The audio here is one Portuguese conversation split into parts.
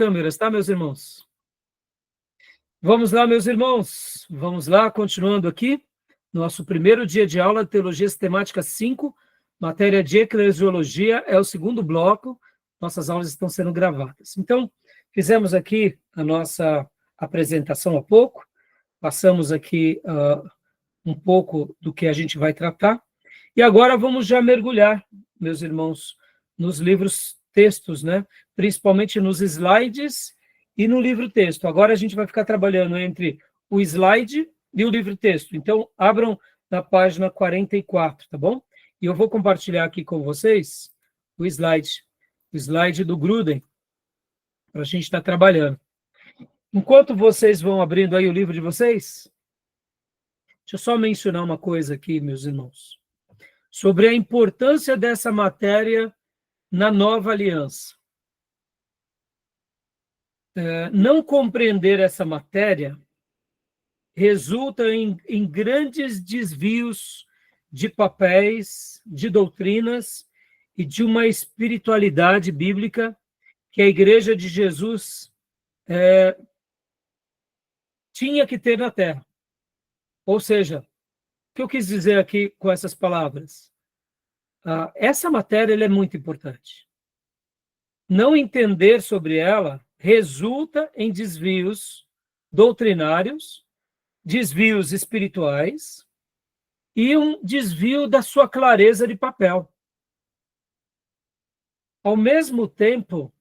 câmeras, tá, meus irmãos? Vamos lá, meus irmãos. Vamos lá, continuando aqui. Nosso primeiro dia de aula de Teologia Sistemática 5, matéria de Eclesiologia, é o segundo bloco. Nossas aulas estão sendo gravadas. Então, fizemos aqui a nossa apresentação há pouco. Passamos aqui um pouco do que a gente vai tratar. E agora vamos já mergulhar, meus irmãos, nos livros textos, né? Principalmente nos slides e no livro-texto. Agora a gente vai ficar trabalhando entre o slide e o livro-texto. Então, abram na página 44, tá bom? E eu vou compartilhar aqui com vocês o slide do Gruden, para a gente estar trabalhando. Enquanto vocês vão abrindo aí o livro de vocês, deixa eu só mencionar uma coisa aqui, meus irmãos, sobre a importância dessa matéria na nova aliança. Não compreender essa matéria resulta em grandes desvios de papéis, de doutrinas e de uma espiritualidade bíblica que a Igreja de Jesus tinha que ter na Terra. Ou seja, o que eu quis dizer aqui com essas palavras? Essa matéria ela é muito importante. Não entender sobre ela resulta em desvios doutrinários, desvios espirituais e um desvio da sua clareza de papel. Ao mesmo tempo,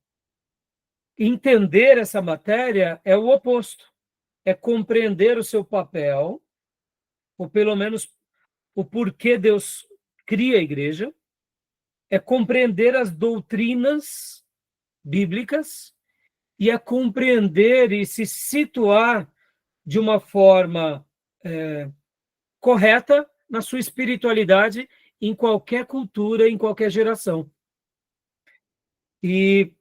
entender essa matéria é o oposto. É compreender o seu papel, ou pelo menos o porquê Deus cria a igreja, é compreender as doutrinas bíblicas e é compreender e se situar de uma forma correta na sua espiritualidade em qualquer cultura, em qualquer geração. E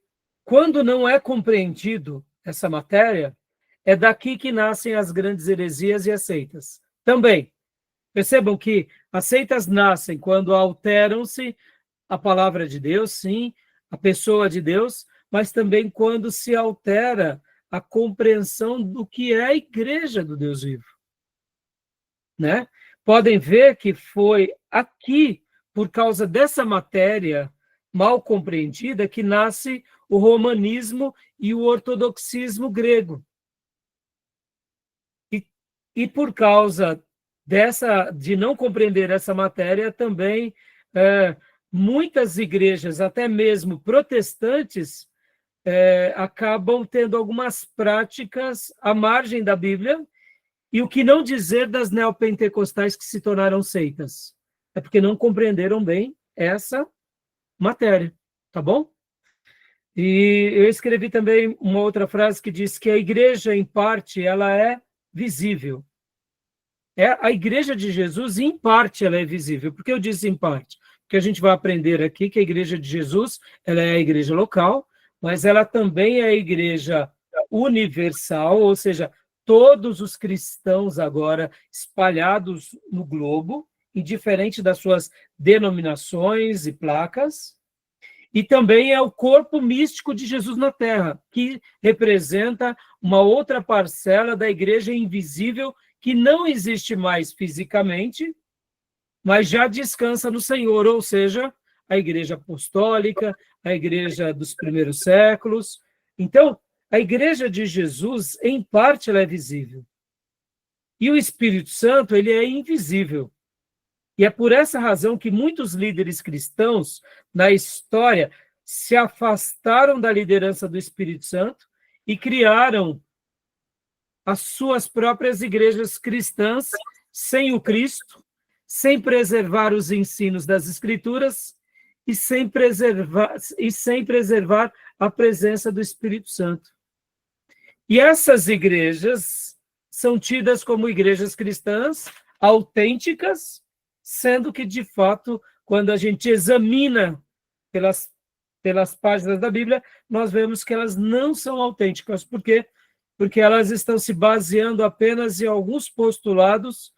quando não é compreendido essa matéria, é daqui que nascem as grandes heresias e as seitas. Também, percebam que as seitas nascem quando alteram-se a palavra de Deus, sim, a pessoa de Deus, mas também quando se altera a compreensão do que é a igreja do Deus vivo. Né? Podem ver que foi aqui, por causa dessa matéria mal compreendida, que nasce o romanismo e o ortodoxismo grego. E por causa de não compreender essa matéria, também muitas igrejas, até mesmo protestantes, acabam tendo algumas práticas à margem da Bíblia, e o que não dizer das neopentecostais que se tornaram seitas? É porque não compreenderam bem essa matéria, tá bom? E eu escrevi também uma outra frase que diz que a igreja, em parte, ela é visível. A igreja de Jesus, em parte, ela é visível. Por que eu disse em parte? Porque a gente vai aprender aqui que a igreja de Jesus, ela é a igreja local, mas ela também é a igreja universal, ou seja, todos os cristãos agora espalhados no globo, indiferente das suas denominações e placas, e também é o corpo místico de Jesus na Terra, que representa uma outra parcela da igreja invisível que não existe mais fisicamente, mas já descansa no Senhor, ou seja, a igreja apostólica, a igreja dos primeiros séculos. Então, a igreja de Jesus, em parte, ela é visível. E o Espírito Santo, ele é invisível. E é por essa razão que muitos líderes cristãos, na história, se afastaram da liderança do Espírito Santo e criaram as suas próprias igrejas cristãs sem o Cristo, sem preservar os ensinos das Escrituras e sem preservar a presença do Espírito Santo. E essas igrejas são tidas como igrejas cristãs autênticas, sendo que, de fato, quando a gente examina pelas páginas da Bíblia, nós vemos que elas não são autênticas. Por quê? Porque elas estão se baseando apenas em alguns postulados,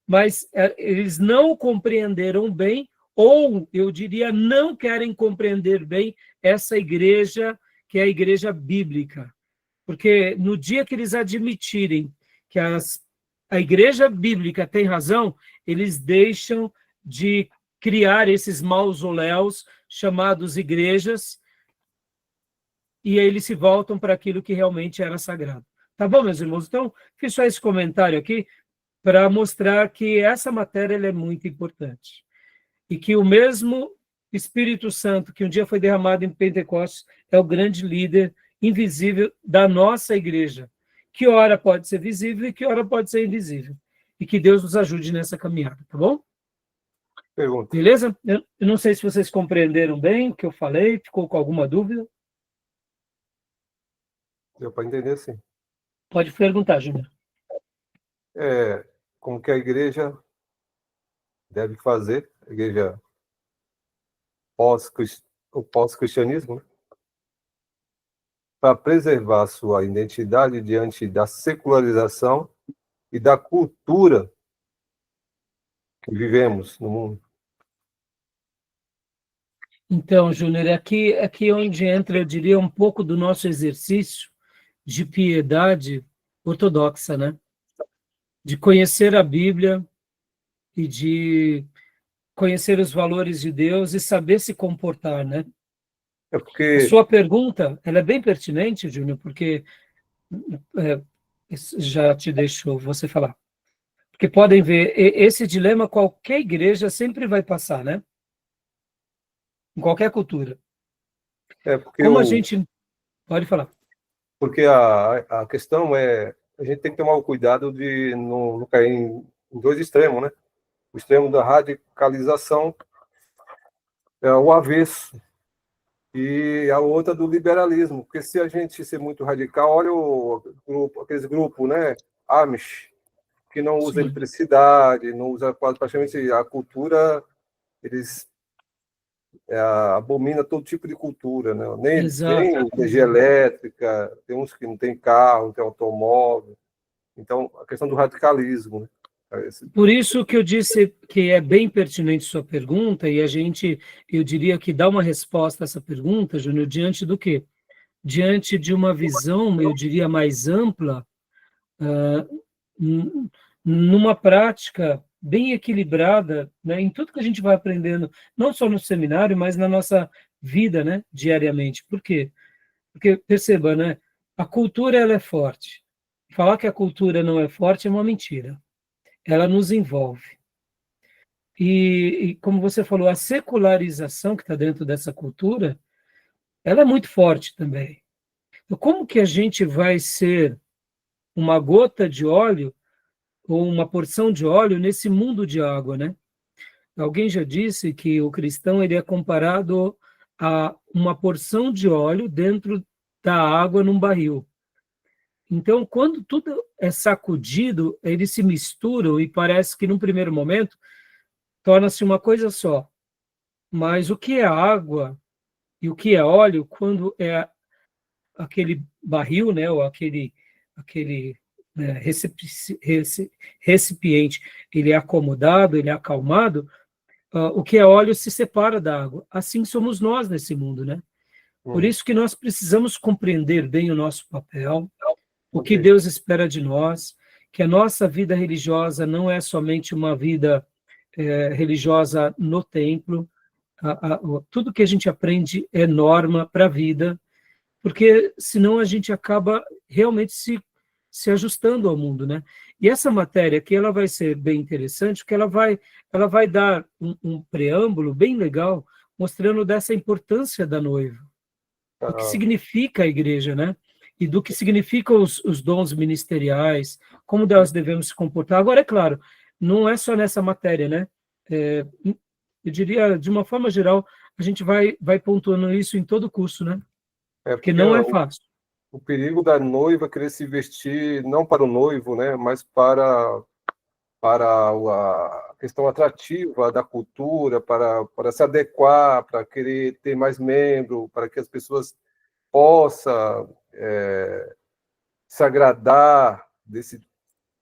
mas eles não compreenderam bem, ou, eu diria, não querem compreender bem essa igreja que é a igreja bíblica. Porque no dia que eles admitirem que a igreja bíblica tem razão, eles deixam de criar esses mausoléus chamados igrejas, e aí eles se voltam para aquilo que realmente era sagrado. Tá bom, meus irmãos? Então, fiz só esse comentário aqui para mostrar que essa matéria ela é muito importante. E que o mesmo Espírito Santo que um dia foi derramado em Pentecostes é o grande líder invisível da nossa igreja, que ora pode ser visível e que ora pode ser invisível. E que Deus nos ajude nessa caminhada, tá bom? Pergunta. Beleza? Eu não sei se vocês compreenderam bem o que eu falei, ficou com alguma dúvida? Deu para entender, sim. Pode perguntar, Júnior. Como que a igreja deve fazer, a igreja pós-cristianismo, né, para preservar sua identidade diante da secularização e da cultura que vivemos no mundo. Então, Júnior, aqui onde entra, eu diria, um pouco do nosso exercício de piedade ortodoxa, né? De conhecer a Bíblia e de conhecer os valores de Deus e saber se comportar, né? É A porque sua pergunta, ela é bem pertinente, Júnior, porque já te deixo você falar. Porque podem ver, esse dilema qualquer igreja sempre vai passar, né? Em qualquer cultura. é porque Como a o gente... Pode falar. porque a questão é a gente tem que tomar o cuidado de não cair em dois extremos, né? O extremo da radicalização é o avesso e a outra do liberalismo, porque se a gente ser muito radical, olha aqueles grupos, né, Amish, que não usa Sim, eletricidade, não usa quase praticamente a cultura, eles abominam todo tipo de cultura, né? Nem exato. energia elétrica, tem uns que não tem carro, não tem automóvel. Então, a questão do radicalismo, né? Por isso que eu disse que é bem pertinente sua pergunta, e a gente, eu diria que dá uma resposta a essa pergunta, Júnior, diante do quê? Diante de uma visão, eu diria, mais ampla, numa prática bem equilibrada, né, em tudo que a gente vai aprendendo, não só no seminário, mas na nossa vida, né, diariamente. Por quê? Porque, perceba, né, a cultura ela é forte. Falar que a cultura não é forte é uma mentira. Ela nos envolve. E como você falou, a secularização que está dentro dessa cultura, ela é muito forte também. Então, como que a gente vai ser uma gota de óleo ou uma porção de óleo nesse mundo de água, né? Alguém já disse que o cristão ele é comparado a uma porção de óleo dentro da água num barril. Então, quando tudo é sacudido, eles se misturam e parece que, num primeiro momento, torna-se uma coisa só. Mas o que é água e o que é óleo, quando é aquele barril, né, ou aquele né, recipiente, ele é acomodado, ele é acalmado, o que é óleo se separa da água. Assim somos nós nesse mundo, né? Por isso que nós precisamos compreender bem o nosso papel, o que Ok. Deus espera de nós, que a nossa vida religiosa não é somente uma vida religiosa no templo, tudo que a gente aprende é norma para a vida, porque senão a gente acaba realmente se ajustando ao mundo, né? E essa matéria aqui, ela vai ser bem interessante, porque ela vai dar um preâmbulo bem legal, mostrando dessa importância da noiva, do que Ah, significa a igreja, né? E do que significam os dons ministeriais, como nós devemos se comportar. Agora, é claro, não é só nessa matéria, né? Eu diria, de uma forma geral, a gente vai pontuando isso em todo o curso, né? Porque porque não é fácil. o perigo da noiva querer se vestir não para o noivo, né, mas para a questão atrativa da cultura, para se adequar, para querer ter mais membro, para que as pessoas possam se agradar desse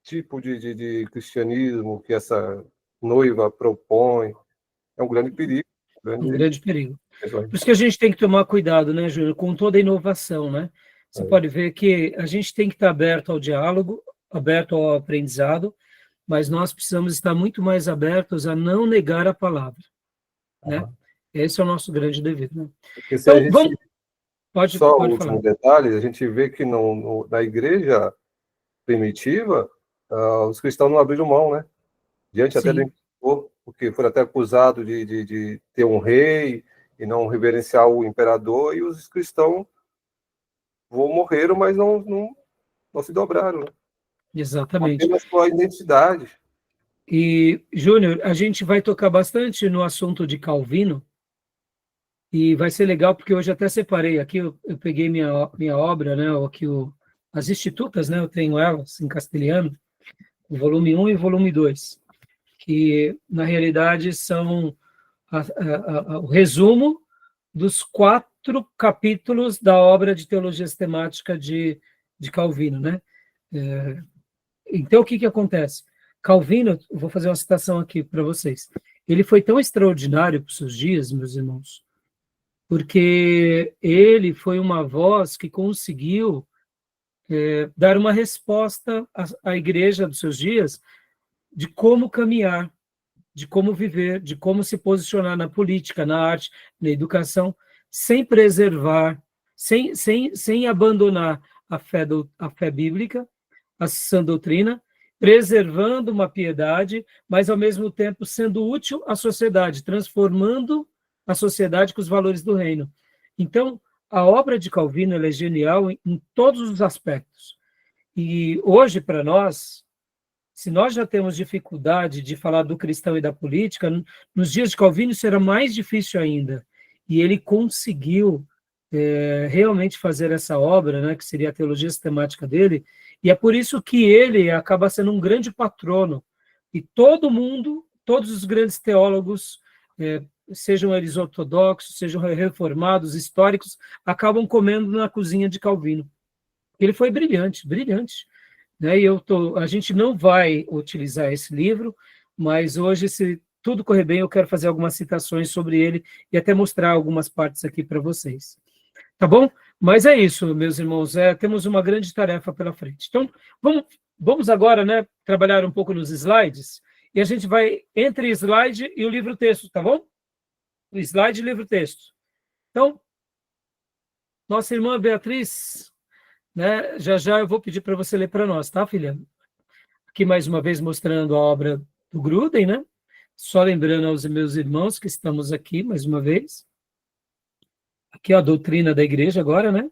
tipo de cristianismo que essa noiva propõe. É um grande perigo. Um grande perigo. questões. Por isso que a gente tem que tomar cuidado, né, Júlio, com toda inovação, né? Você pode ver que a gente tem que estar aberto ao diálogo, aberto ao aprendizado, mas nós precisamos estar muito mais abertos a não negar a palavra, né? Esse é o nosso grande dever, né? Porque se a Então, gente, vamos... só o Pode último falar. detalhe, a gente vê que na igreja primitiva, os cristãos não abriram mão, né? Diante até do Sim, imperador, porque foram até acusados de ter um rei e não reverenciar o imperador, e os cristãos morreram, mas não se dobraram, né? exatamente. Mantendo a sua identidade. E, Júnior, a gente vai tocar bastante no assunto de Calvino, e vai ser legal, porque hoje até separei aqui, eu peguei minha obra, né, aqui as Institutas, né, eu tenho elas em castelhano, o volume 1 e o volume 2, que, na realidade, são o resumo dos 4 capítulos da obra de teologia sistemática de Calvino, né? Então, o que acontece? Calvino, vou fazer uma citação aqui para vocês, ele foi tão extraordinário para os seus dias, meus irmãos, porque ele foi uma voz que conseguiu dar uma resposta à igreja dos seus dias de como caminhar, de como viver, de como se posicionar na política, na arte, na educação, sem preservar, sem abandonar a fé bíblica, a sã doutrina, preservando uma piedade, mas ao mesmo tempo sendo útil à sociedade, transformando a sociedade com os valores do reino. Então, a obra de Calvino ela é genial em todos os aspectos. E hoje, para nós, se nós já temos dificuldade de falar do cristão e da política, nos dias de Calvino isso era mais difícil ainda. E ele conseguiu realmente fazer essa obra, né, que seria a teologia sistemática dele, e é por isso que ele acaba sendo um grande patrono. E todo mundo, todos os grandes teólogos, sejam eles ortodoxos, sejam reformados, históricos, acabam comendo na cozinha de Calvino. Ele foi brilhante, brilhante. Né? E a gente não vai utilizar esse livro, mas hoje, se tudo correr bem, eu quero fazer algumas citações sobre ele e até mostrar algumas partes aqui para vocês. Tá bom? Mas é isso, meus irmãos, temos uma grande tarefa pela frente. Então, vamos agora, né, trabalhar um pouco nos slides, e a gente vai entre slide e o livro-texto, tá bom? O slide e o livro-texto. Então, nossa irmã Beatriz, né, já eu vou pedir para você ler para nós, tá, filha? Aqui mais uma vez mostrando a obra do Gruden, né? Só lembrando aos meus irmãos que estamos aqui mais uma vez. Aqui a doutrina da igreja agora, né?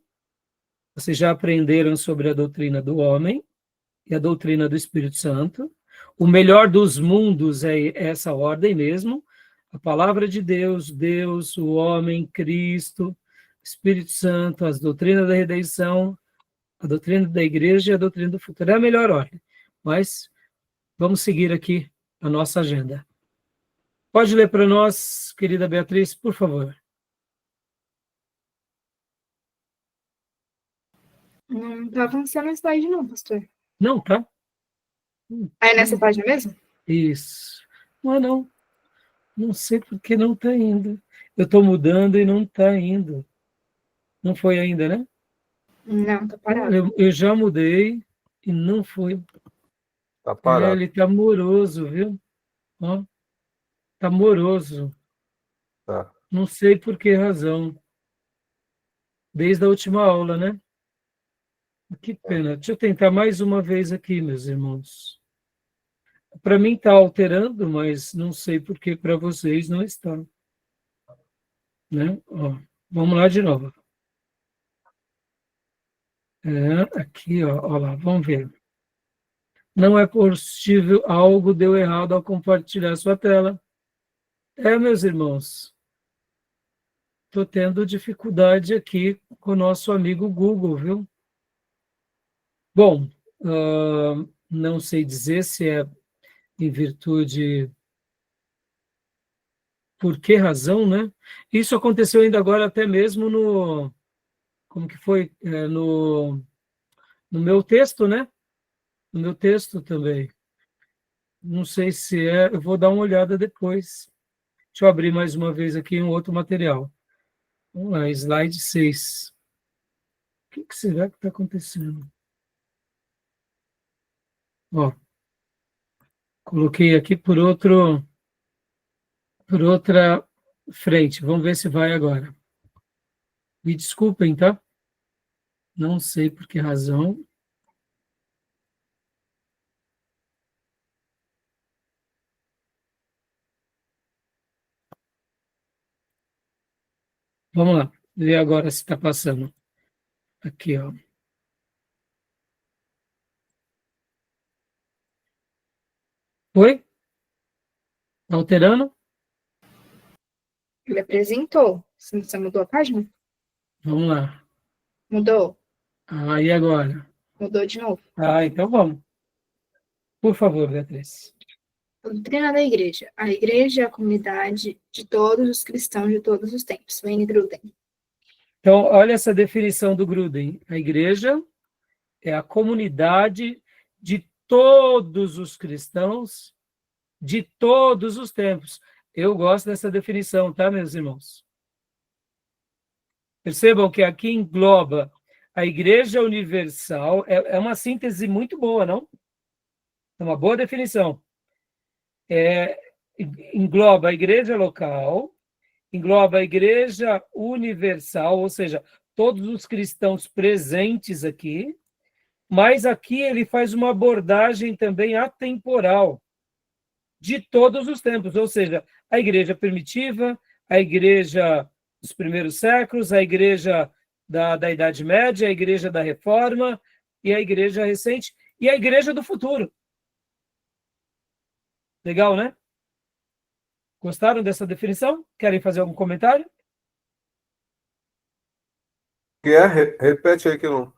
Vocês já aprenderam sobre a doutrina do homem e a doutrina do Espírito Santo. O melhor dos mundos é essa ordem mesmo. A palavra de Deus, Deus, o homem, Cristo, Espírito Santo, as doutrinas da redenção, a doutrina da igreja e a doutrina do futuro. É a melhor ordem. Mas vamos seguir aqui a nossa agenda. Pode ler para nós, querida Beatriz, por favor. Não tá avançando o slide, não, pastor. Não, tá? Ah, é nessa página mesmo? Isso. Não, não. Não sei por que não está indo. Eu estou mudando e não está indo. Não foi ainda, né? Não, tá parado. Eu já mudei e não foi. Tá parado. Ele está moroso, viu? Ó, tá moroso. Tá. Não sei por que razão. Desde a última aula, né? Que pena. Deixa eu tentar mais uma vez aqui, meus irmãos. Para mim está alterando, mas não sei por que para vocês não está. Né? Ó, vamos lá de novo. Aqui, ó lá, vamos ver. Não é possível, algo deu errado ao compartilhar sua tela. Meus irmãos, estou tendo dificuldade aqui com o nosso amigo Google, viu? Bom, não sei dizer se é em virtude, por que razão, né? Isso aconteceu ainda agora até mesmo como que foi? No meu texto, né? No meu texto também. Não sei se eu vou dar uma olhada depois. Deixa eu abrir mais uma vez aqui um outro material. Vamos lá, slide 6. O que será que está acontecendo? Ó, coloquei aqui por outra frente. Vamos ver se vai agora. Me desculpem, tá? Não sei por que razão. Vamos lá, ver agora se está passando. Aqui, ó. Oi? Tá alterando? Ele apresentou. Você mudou a página? Vamos lá. Mudou. Ah, e agora? Mudou de novo. Ah, então vamos. Por favor, Beatriz. A doutrina da igreja. A igreja é a comunidade de todos os cristãos de todos os tempos. Wayne Grudem. Então, olha essa definição do Grudem. A igreja é a comunidade de todos os cristãos de todos os tempos. Eu gosto dessa definição, tá, meus irmãos? Percebam que aqui engloba a Igreja Universal, é uma síntese muito boa, não? É uma boa definição. Engloba a Igreja local, engloba a Igreja Universal, ou seja, todos os cristãos presentes aqui, mas aqui ele faz uma abordagem também atemporal, de todos os tempos, ou seja, a igreja primitiva, a igreja dos primeiros séculos, a igreja da Idade Média, a igreja da Reforma, e a igreja recente, e a igreja do futuro. Legal, né? Gostaram dessa definição? Querem fazer algum comentário? Repete aí que não...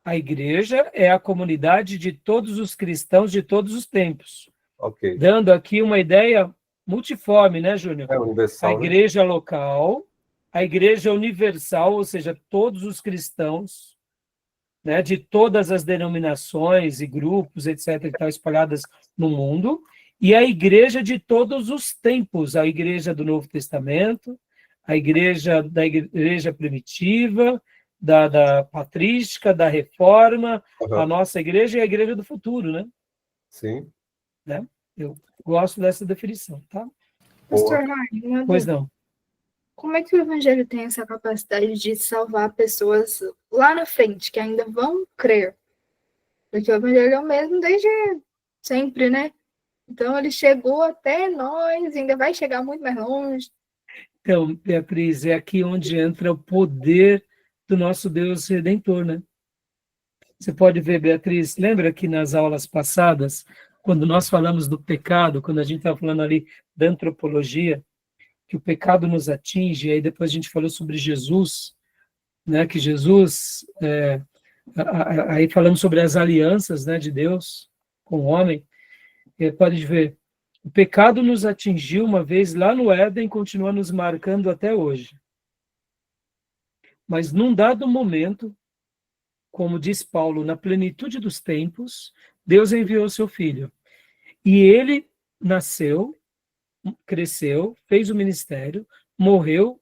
A igreja é a comunidade de todos os cristãos de todos os tempos. Ok. Dando aqui uma ideia multiforme, né, Júnior? É universal, a igreja local, a igreja universal, ou seja, todos os cristãos, né, de todas as denominações e grupos, etc., que estão espalhadas no mundo, e a igreja de todos os tempos, a igreja do Novo Testamento, a igreja da igreja primitiva, da patrística, da reforma, a nossa igreja e a igreja do futuro, né? Sim. Né? Eu gosto dessa definição, tá? Pastor Ryan, pois não. Como é que o evangelho tem essa capacidade de salvar pessoas lá na frente, que ainda vão crer? Porque o evangelho é o mesmo desde sempre, né? Então ele chegou até nós, ainda vai chegar muito mais longe. Então, Beatriz, é aqui onde entra o poder do nosso Deus Redentor, né? Você pode ver, Beatriz, lembra que nas aulas passadas, quando nós falamos do pecado, quando a gente estava falando ali da antropologia, que o pecado nos atinge, aí depois a gente falou sobre Jesus, né, que Jesus, aí falamos sobre as alianças, né, de Deus com o homem, pode ver, o pecado nos atingiu uma vez lá no Éden e continua nos marcando até hoje. Mas num dado momento, como diz Paulo, na plenitude dos tempos, Deus enviou seu filho. E ele nasceu, cresceu, fez o ministério, morreu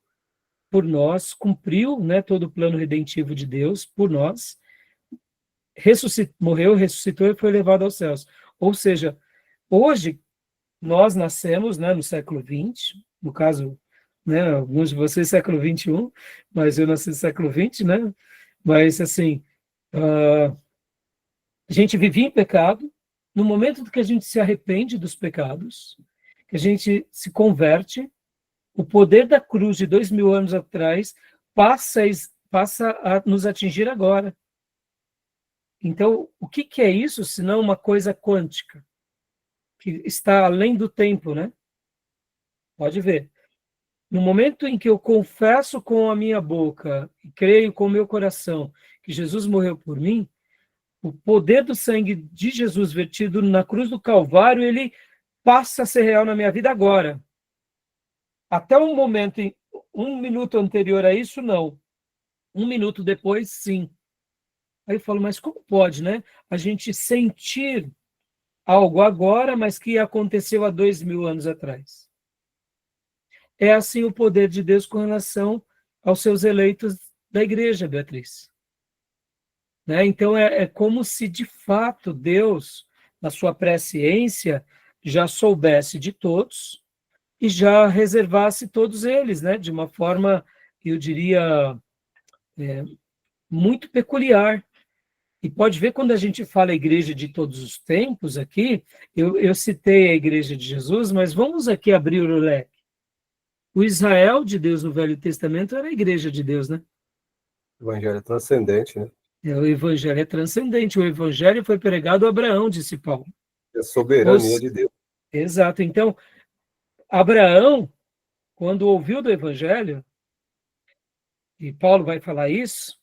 por nós, cumpriu, né, todo o plano redentivo de Deus por nós, morreu, ressuscitou e foi levado aos céus. Ou seja, hoje nós nascemos, né, no século XX, no caso, né, alguns de vocês século XXI, mas eu nasci no século XX, né? Mas, assim, a gente vivia em pecado. No momento que a gente se arrepende dos pecados, que a gente se converte, o poder da cruz de 2000 anos atrás passa a nos atingir agora. Então, o que é isso, senão uma coisa quântica, que está além do tempo, né? Pode ver. No momento em que eu confesso com a minha boca e creio com o meu coração que Jesus morreu por mim, o poder do sangue de Jesus vertido na cruz do Calvário, ele passa a ser real na minha vida agora. Até um momento, um minuto anterior a isso, não. Um minuto depois, sim. Aí eu falo, mas como pode, né? A gente sentir algo agora, mas que aconteceu há 2000 anos atrás. é assim o poder de Deus com relação aos seus eleitos da igreja, Beatriz. Né? Então, é como se, de fato, Deus, na sua presciência, já soubesse de todos e já reservasse todos eles, né? De uma forma, eu diria, muito peculiar. E pode ver, quando a gente fala igreja de todos os tempos aqui, eu citei a igreja de Jesus, mas vamos aqui abrir o leque. O Israel de Deus no Velho Testamento era a igreja de Deus, né? O evangelho é transcendente, né? O evangelho é transcendente. O evangelho foi pregado a Abraão, disse Paulo. É a soberania de Deus. Exato. Então, Abraão, quando ouviu do evangelho, e Paulo vai falar isso,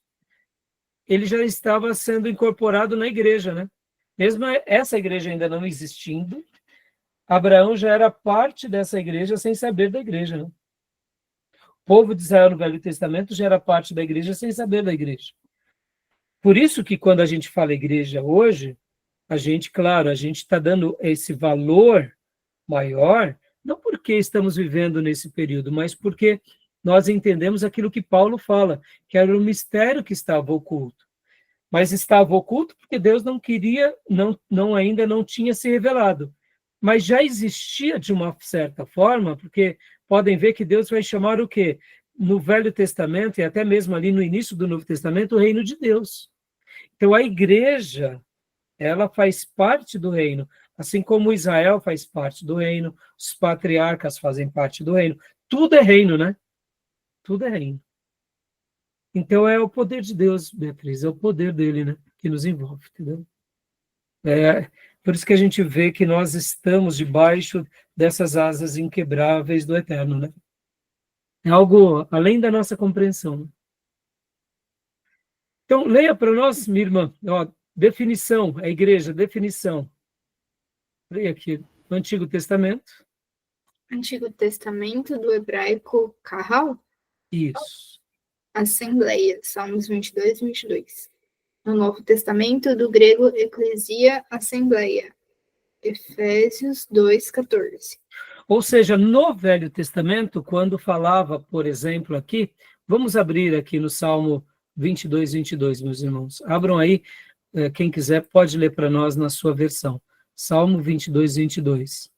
ele já estava sendo incorporado na igreja, né? Mesmo essa igreja ainda não existindo, Abraão já era parte dessa igreja sem saber da igreja, né? O povo de Israel no Velho Testamento já era parte da igreja sem saber da igreja. Por isso que quando a gente fala igreja hoje, a gente, claro, a gente está dando esse valor maior, não porque estamos vivendo nesse período, mas porque nós entendemos aquilo que Paulo fala, que era o mistério que estava oculto. Mas estava oculto porque Deus não queria, ainda não tinha se revelado. Mas já existia de uma certa forma, porque podem ver que Deus vai chamar o quê? No Velho Testamento, e até mesmo ali no início do Novo Testamento, o reino de Deus. Então, a igreja, ela faz parte do reino, assim como Israel faz parte do reino, os patriarcas fazem parte do reino. Tudo é reino, né? Tudo é reino. Então, é o poder de Deus, Beatriz, é o poder dele, né? Que nos envolve, entendeu? Por isso que a gente vê que nós estamos debaixo dessas asas inquebráveis do Eterno, né? É algo além da nossa compreensão. Né? Então, leia para nós, minha irmã, ó, definição, a igreja, definição. Leia aqui, no Antigo Testamento. Antigo Testamento, do hebraico Kahal, Isso. Assembleia, Salmos 22, 22. No Novo Testamento, do grego Eclesia, Assembleia, Efésios 2, 14. Ou seja, no Velho Testamento, quando falava, por exemplo, aqui, vamos abrir aqui no Salmo 22, 22, meus irmãos. Abram aí, quem quiser pode ler para nós na sua versão. Salmo 22, 22.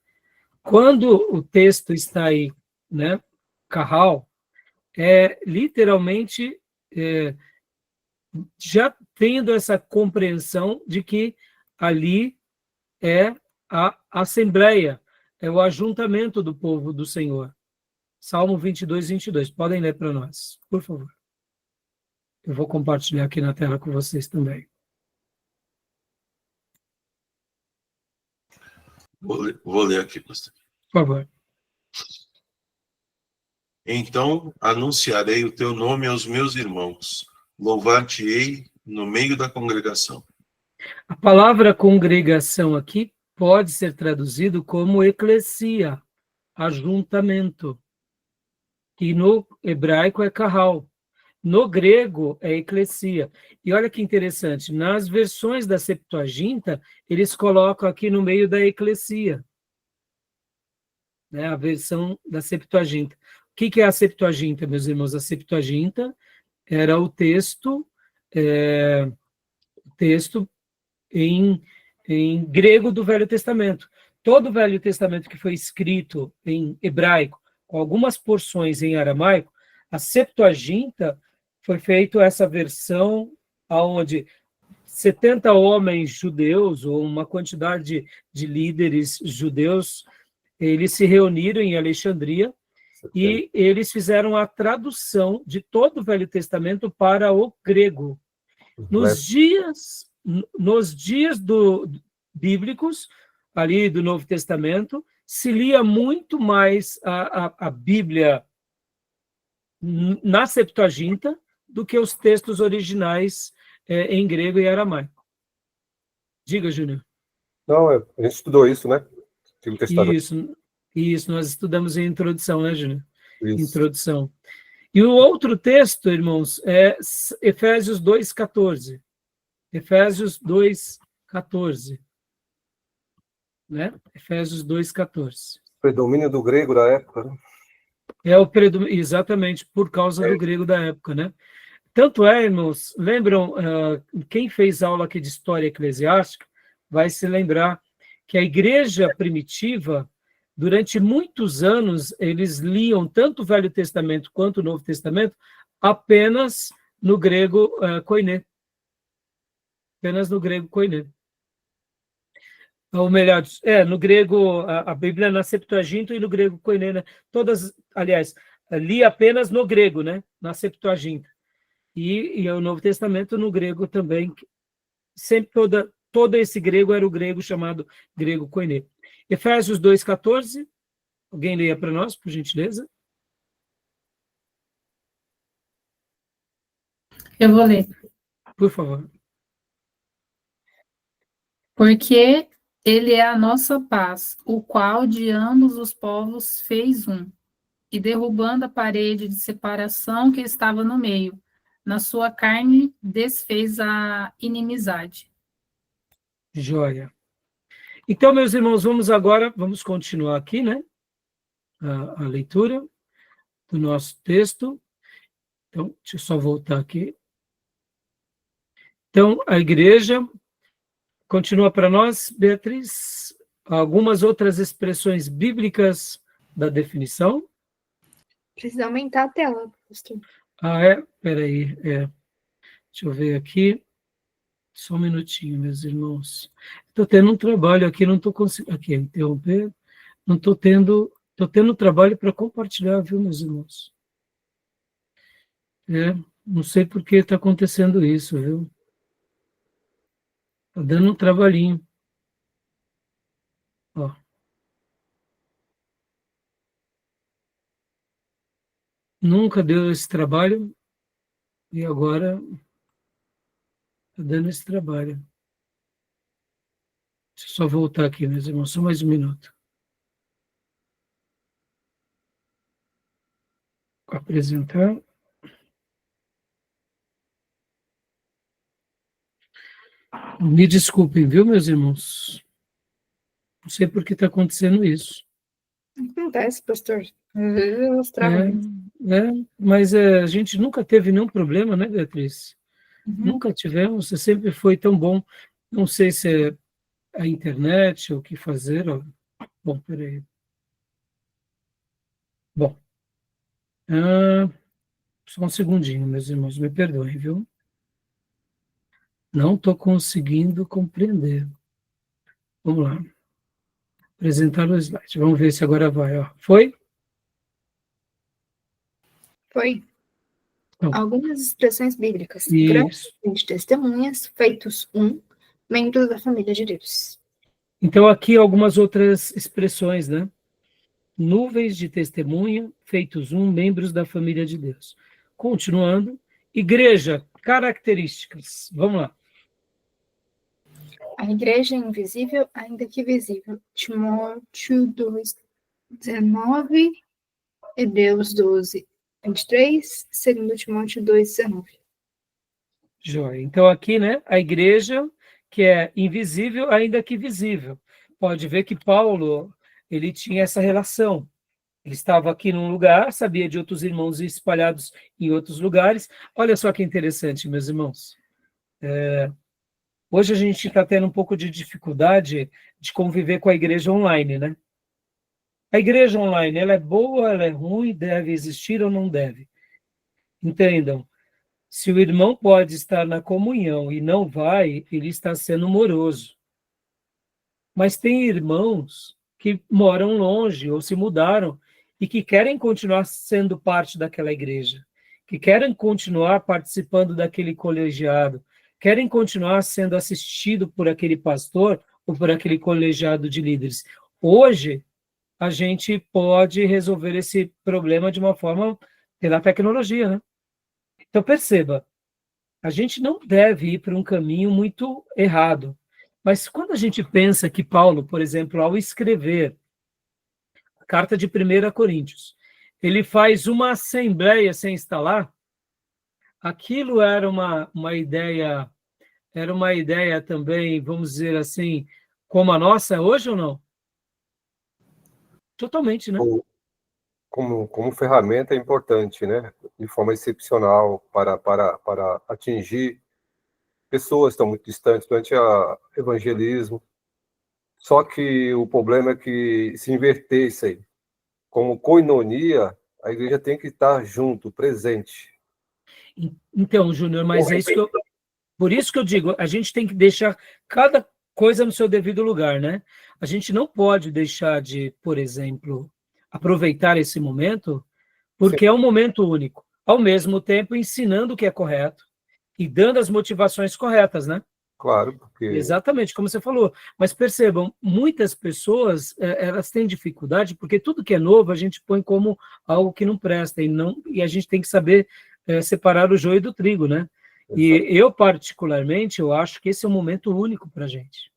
Quando o texto está aí, né, Kahal, literalmente já tendo essa compreensão de que ali é a assembleia, é o ajuntamento do povo do Senhor. Salmo 22, 22. Podem ler para nós, por favor. Eu vou compartilhar aqui na tela com vocês também. Vou ler aqui, pastor. Por favor. Então anunciarei o teu nome aos meus irmãos, louvar-te-ei no meio da congregação. A palavra congregação aqui pode ser traduzido como eclesia, ajuntamento, que no hebraico é kahal. No grego é eclesia. E olha que interessante, nas versões da Septuaginta, eles colocam aqui no meio da eclesia, né, a versão da Septuaginta. O que é a Septuaginta, meus irmãos? A Septuaginta era o texto em grego do Velho Testamento. Todo o Velho Testamento que foi escrito em hebraico, com algumas porções em aramaico, a Septuaginta foi feita essa versão onde 70 homens judeus, ou uma quantidade de líderes judeus, eles se reuniram em Alexandria e eles fizeram a tradução de todo o Velho Testamento para o grego. Nos dias bíblicos, ali do Novo Testamento, se lia muito mais a Bíblia na Septuaginta do que os textos originais em grego e aramaico. Diga, Júnior. Não, a gente estudou isso, né? Isso, nós estudamos em introdução, né, Júnior? Isso. Introdução. E o outro texto, irmãos, é Efésios 2,14. Efésios 2,14. Né? Efésios 2,14. Predomínio do grego da época, né? Exatamente, por causa do grego da época, né? Tanto é, irmãos, lembram, quem fez aula aqui de história eclesiástica vai se lembrar que a igreja primitiva, durante muitos anos, eles liam tanto o Velho Testamento quanto o Novo Testamento apenas no grego koiné. Apenas no grego koiné. Ou melhor, no grego, a Bíblia na Septuaginta e no grego koiné, né? Todas, aliás, lia apenas no grego, né? Na Septuaginta. E o Novo Testamento no grego também. Sempre todo esse grego era o grego chamado grego koiné. Efésios 2,14. Alguém leia para nós, por gentileza? Eu vou ler. Por favor. Porque ele é a nossa paz, o qual de ambos os povos fez um, e derrubando a parede de separação que estava no meio, na sua carne desfez a inimizade. Joia. Então, meus irmãos, vamos continuar aqui, né? A leitura do nosso texto. Então, deixa eu só voltar aqui. Então, a igreja continua para nós, Beatriz, algumas outras expressões bíblicas da definição. Precisa aumentar a tela, pastor. Peraí. Deixa eu ver aqui. Só um minutinho, meus irmãos. Estou tendo um trabalho aqui, não estou conseguindo. Aqui, interromper. Não estou tendo. Estou tendo trabalho para compartilhar, viu, meus irmãos? Não sei por que está acontecendo isso, viu? Está dando um trabalhinho. Ó. Nunca deu esse trabalho e agora está dando esse trabalho. Deixa eu só voltar aqui, meus irmãos, só mais um minuto. Apresentar. Me desculpem, viu, meus irmãos? Não sei por que está acontecendo isso. Acontece, pastor. Às vezes elas travam. Mas a gente nunca teve nenhum problema, né, Beatriz? Nunca tivemos, você sempre foi tão bom. Não sei se é a internet ou o que fazer. Ó. Bom, peraí. Bom. Só um segundinho, meus irmãos, me perdoem, viu? Não estou conseguindo compreender. Vamos lá. Apresentar o slide. Vamos ver se agora vai. Ó. Foi? Foi. Então, Algumas expressões bíblicas. isso. Grande de testemunhas, feitos um, membros da família de Deus. Então, aqui algumas outras expressões, né? Nuvens de testemunha, feitos um, membros da família de Deus. Continuando. Igreja, características. Vamos lá. A igreja é invisível, ainda que visível. Timóteo 2:19, Hebreus 12:23, 2 Timóteo 2:19. Joia. Então, aqui, né, a igreja, que é invisível, ainda que visível. Pode ver que Paulo, ele tinha essa relação. Ele estava aqui num lugar, sabia de outros irmãos espalhados em outros lugares. Olha só que interessante, meus irmãos. Hoje a gente está tendo um pouco de dificuldade de conviver com a igreja online, né? A igreja online, ela é boa, ela é ruim, deve existir ou não deve? Entendam, se o irmão pode estar na comunhão e não vai, ele está sendo moroso. Mas tem irmãos que moram longe ou se mudaram e que querem continuar sendo parte daquela igreja, que querem continuar participando daquele colegiado, querem continuar sendo assistido por aquele pastor ou por aquele colegiado de líderes. Hoje, a gente pode resolver esse problema de uma forma pela tecnologia, né? Então, perceba, a gente não deve ir para um caminho muito errado. Mas quando a gente pensa que Paulo, por exemplo, ao escrever a carta de 1 Coríntios, ele faz uma assembleia sem instalar, aquilo era uma ideia também, vamos dizer assim, como a nossa hoje ou não? Totalmente, né? como ferramenta é importante, né? De forma excepcional para atingir pessoas que estão muito distantes durante o evangelismo. Só que o problema é que se inverter isso aí, como koinonia, a igreja tem que estar junto, presente. Então, Júnior, mas é isso que por isso que eu digo, a gente tem que deixar cada coisa no seu devido lugar, né? A gente não pode deixar de, por exemplo, aproveitar esse momento, porque Sim. é um momento único, ao mesmo tempo ensinando o que é correto e dando as motivações corretas, né? Claro, porque Exatamente, como você falou. Mas percebam, muitas pessoas, elas têm dificuldade, porque tudo que é novo a gente põe como algo que não presta, e a gente tem que saber separar o joio do trigo, né? E eu, particularmente, eu acho que esse é um momento único para a gente.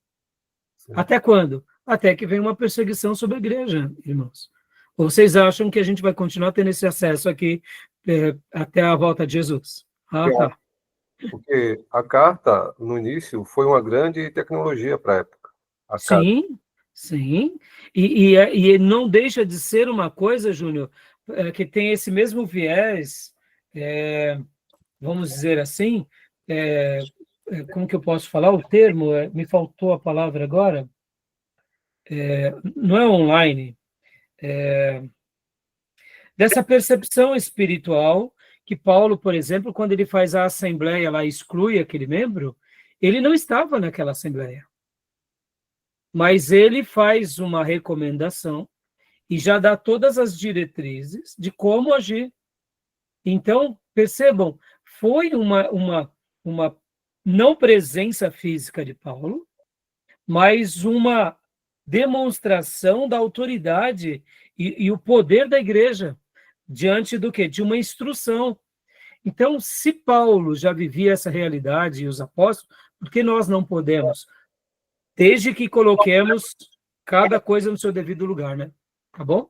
Sim. Até quando? Até que vem uma perseguição sobre a igreja, irmãos. Ou vocês acham que a gente vai continuar tendo esse acesso aqui até a volta de Jesus? Ah, tá. Porque a carta, no início, foi uma grande tecnologia para a época. A carta. Sim, sim. E não deixa de ser uma coisa, Júnior, que tem esse mesmo viés, vamos dizer assim, como que eu posso falar o termo? Me faltou a palavra agora. Não é online. Dessa percepção espiritual que Paulo, por exemplo, quando ele faz a assembleia lá, exclui aquele membro, ele não estava naquela assembleia. Mas ele faz uma recomendação e já dá todas as diretrizes de como agir. Então, percebam, foi uma não presença física de Paulo, mas uma demonstração da autoridade e o poder da igreja diante do quê? De uma instrução. Então, se Paulo já vivia essa realidade e os apóstolos, por que nós não podemos? Desde que coloquemos cada coisa no seu devido lugar, né? Tá bom?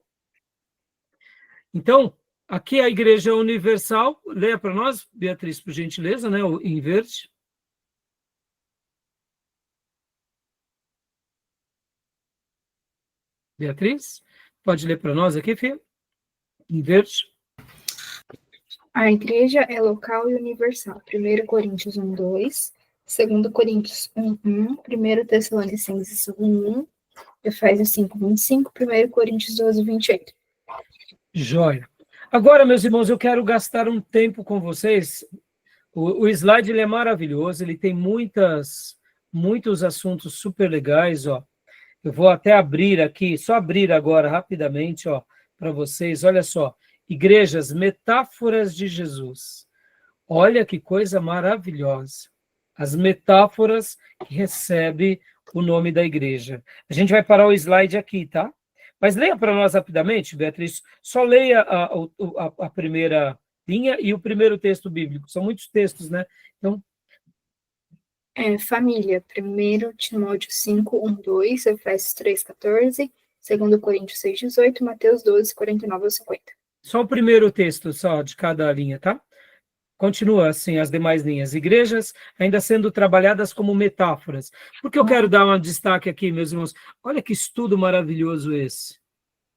Então, aqui a Igreja Universal, leia para nós, Beatriz, por gentileza, né? O em verde. Beatriz, pode ler para nós aqui, filha? Em verde. A igreja é local e universal. 1 Coríntios 1, 2, 2 Coríntios 1, 1, 1 Tessalonicenses 1, 1, Efésios 5, 25, 1 Coríntios 12, 28. Joia. Agora, meus irmãos, eu quero gastar um tempo com vocês. O slide ele é maravilhoso, ele tem muitos assuntos super legais, ó. Eu vou até abrir aqui, só abrir agora rapidamente, ó, para vocês. Olha só, igrejas, metáforas de Jesus. Olha que coisa maravilhosa. As metáforas que recebe o nome da igreja. A gente vai parar o slide aqui, tá? Mas leia para nós rapidamente, Beatriz. Só leia a primeira linha e o primeiro texto bíblico. São muitos textos, né? Então, família, 1 Timóteo 5, 1, 2, Efésios 3, 14, 2 Coríntios 6, 18, Mateus 12, 49 a 50. só o primeiro texto só de cada linha, tá? Continua assim as demais linhas. Igrejas ainda sendo trabalhadas como metáforas. Por que eu quero dar um destaque aqui, meus irmãos? Olha que estudo maravilhoso esse.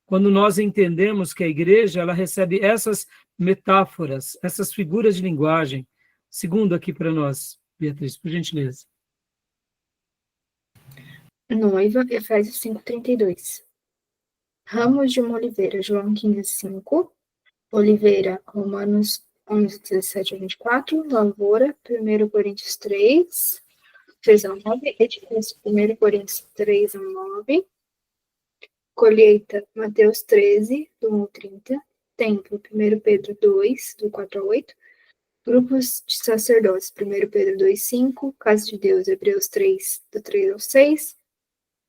Quando nós entendemos que a igreja ela recebe essas metáforas, essas figuras de linguagem. Segundo aqui para nós, Beatriz, por gentileza. Noiva, Efésios 5, 32. Ramos de uma oliveira, João 15, 5. Oliveira, Romanos 11, 17 a 24. Lavoura, 1 Coríntios 3, 3 a 9. Edifício, 1 Coríntios 3 a 9. Colheita, Mateus 13, do 1 ao 30. Templo, 1 Pedro 2, do 4 a 8. Grupos de sacerdotes, 1 Pedro 2, 5. Casa de Deus, Hebreus 3, do 3 ao 6.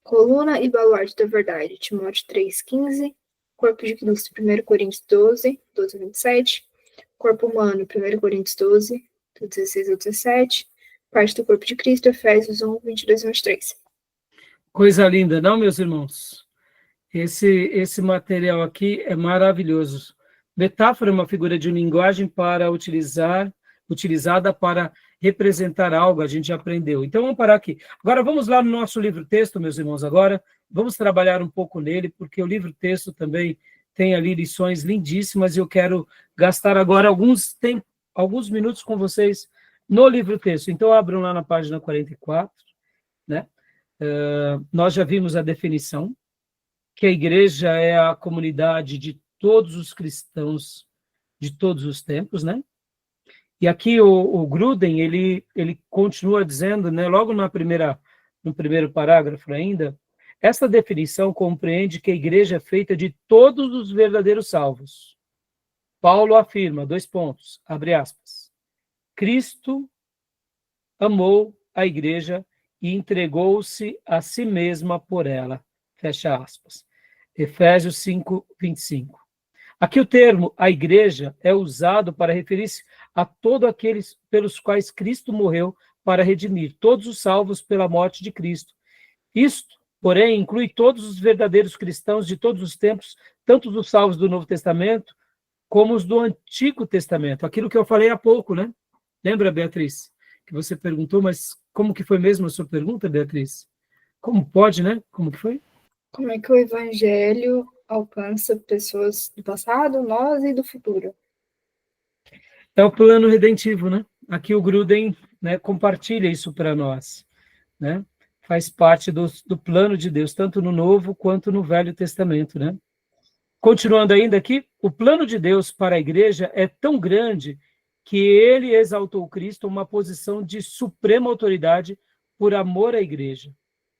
Coluna e baluarte da verdade, Timóteo 3, 15. Corpo de Cristo, 1 Coríntios 12, 12 a 27. Corpo humano, 1 Coríntios 12, do 16 ao 17. Parte do corpo de Cristo, Efésios 1, 22 a 23. Coisa linda, não, meus irmãos? Esse material aqui é maravilhoso. Metáfora é uma figura de linguagem para utilizada para representar algo, a gente já aprendeu. Então, vamos parar aqui. Agora, vamos lá no nosso livro-texto, meus irmãos, agora. Vamos trabalhar um pouco nele, porque o livro-texto também tem ali lições lindíssimas, e eu quero gastar agora alguns minutos com vocês no livro-texto. Então, abram lá na página 44, né? Nós já vimos a definição, que a igreja é a comunidade de todos os cristãos de todos os tempos, né? E aqui o Gruden, ele continua dizendo, né, logo no primeiro parágrafo ainda, esta definição compreende que a igreja é feita de todos os verdadeiros salvos. Paulo afirma, 2 pontos, abre aspas, Cristo amou a igreja e entregou-se a si mesma por ela, fecha aspas. Efésios 5, 25. Aqui o termo a igreja é usado para referir-se a todos aqueles pelos quais Cristo morreu para redimir, todos os salvos pela morte de Cristo. Isto, porém, inclui todos os verdadeiros cristãos de todos os tempos, tanto os salvos do Novo Testamento, como os do Antigo Testamento. Aquilo que eu falei há pouco, né? Lembra, Beatriz? Que você perguntou, mas como que foi mesmo a sua pergunta, Beatriz? Como pode, né? Como que foi? Como é que o evangelho alcança pessoas do passado, nós e do futuro? É o plano redentivo, né? Aqui o Gruden, né, compartilha isso para nós, né? Faz parte do plano de Deus, tanto no Novo quanto no Velho Testamento, né? Continuando ainda aqui, o plano de Deus para a igreja é tão grande que ele exaltou Cristo a uma posição de suprema autoridade por amor à igreja.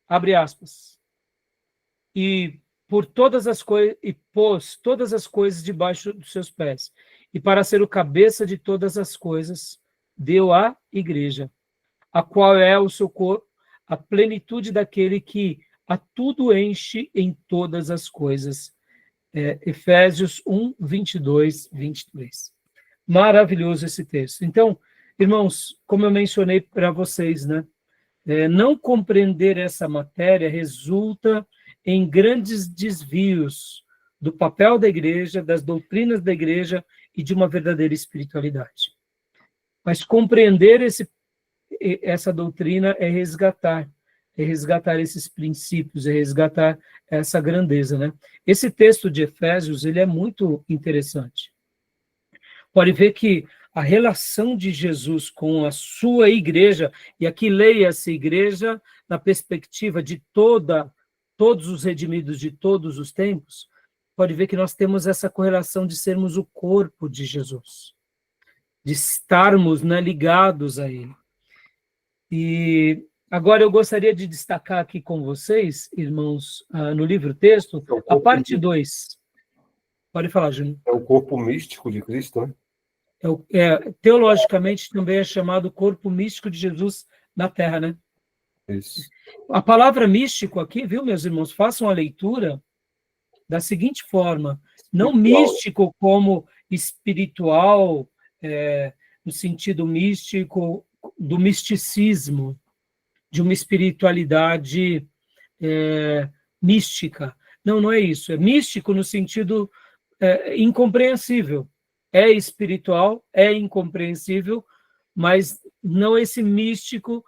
Abre aspas. E por todas as coisas, e pôs todas as coisas debaixo dos seus pés. E para ser o cabeça de todas as coisas, deu à igreja, a qual é o seu corpo, a plenitude daquele que a tudo enche em todas as coisas. Efésios 1, 22, 23. Maravilhoso esse texto. Então, irmãos, como eu mencionei para vocês, né? Não compreender essa matéria resulta em grandes desvios do papel da igreja, das doutrinas da igreja e de uma verdadeira espiritualidade. Mas compreender essa doutrina é resgatar esses princípios, é resgatar essa grandeza, né? Esse texto de Efésios, ele é muito interessante. Pode ver que a relação de Jesus com a sua igreja, e aqui leia-se igreja na perspectiva de todos os redimidos de todos os tempos, pode ver que nós temos essa correlação de sermos o corpo de Jesus, de estarmos, né, ligados a ele. E agora eu gostaria de destacar aqui com vocês, irmãos, no livro-texto, a parte 2. Pode falar, Júnior. É o corpo místico de Cristo, né? Teologicamente também é chamado corpo místico de Jesus na Terra, né? Isso. A palavra místico aqui, viu, meus irmãos? Façam a leitura da seguinte forma, não místico como espiritual, no sentido místico, do misticismo, de uma espiritualidade mística. Não é isso. É místico no sentido incompreensível. É espiritual, é incompreensível, mas não esse místico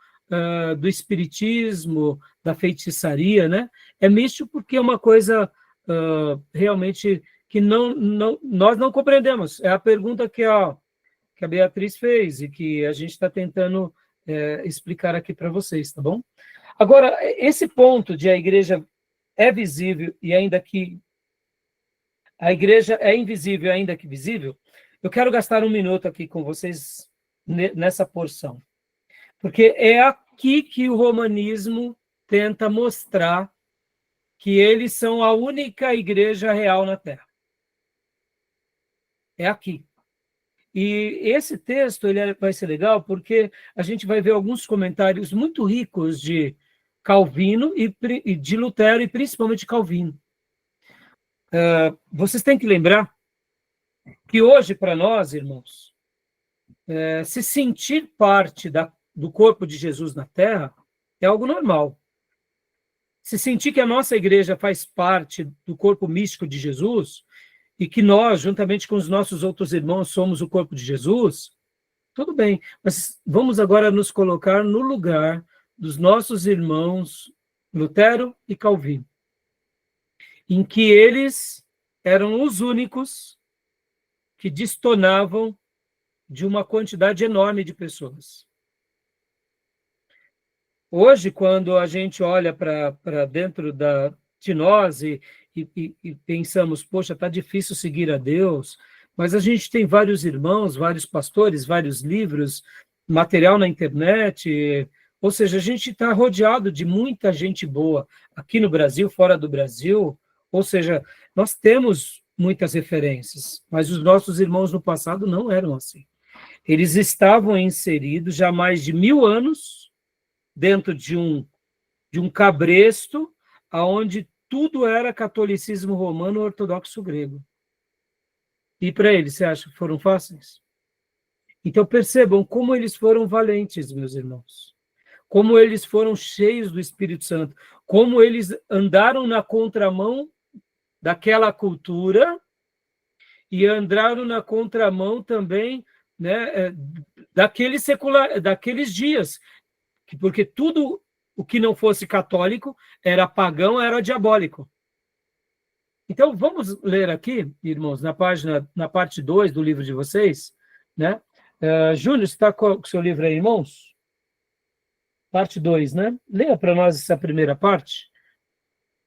do espiritismo, da feitiçaria, né? É místico porque é uma coisa realmente que nós não compreendemos. É a pergunta que a Beatriz fez e que a gente está tentando explicar aqui para vocês, tá bom? Agora, esse ponto de a igreja é visível e ainda que a igreja é invisível ainda que visível, eu quero gastar um minuto aqui com vocês nessa porção. Porque é aqui que o romanismo tenta mostrar que eles são a única igreja real na Terra. É aqui. E esse texto vai ser legal porque a gente vai ver alguns comentários muito ricos de Calvino e de Lutero, e principalmente Calvino. Vocês têm que lembrar que hoje, para nós, irmãos, se sentir parte do corpo de Jesus na Terra é algo normal. Se sentir que a nossa igreja faz parte do corpo místico de Jesus e que nós, juntamente com os nossos outros irmãos, somos o corpo de Jesus, tudo bem. Mas vamos agora nos colocar no lugar dos nossos irmãos Lutero e Calvino, em que eles eram os únicos que destonavam de uma quantidade enorme de pessoas. Hoje, quando a gente olha para dentro de nós e pensamos, poxa, está difícil seguir a Deus, mas a gente tem vários irmãos, vários pastores, vários livros, material na internet, ou seja, a gente está rodeado de muita gente boa, aqui no Brasil, fora do Brasil, ou seja, nós temos muitas referências, mas os nossos irmãos no passado não eram assim. Eles estavam inseridos já há mais de 1000 anos dentro de um cabresto onde tudo era catolicismo romano ortodoxo grego. E para eles, você acha que foram fáceis? Então percebam como eles foram valentes, meus irmãos. Como eles foram cheios do Espírito Santo. Como eles andaram na contramão daquela cultura e andaram na contramão também, né, daqueles dias. Porque tudo o que não fosse católico era pagão, era diabólico. Então, vamos ler aqui, irmãos, na parte 2 do livro de vocês, né? Júnior, você está com o seu livro aí, irmãos? Parte 2, né? Leia para nós essa primeira parte.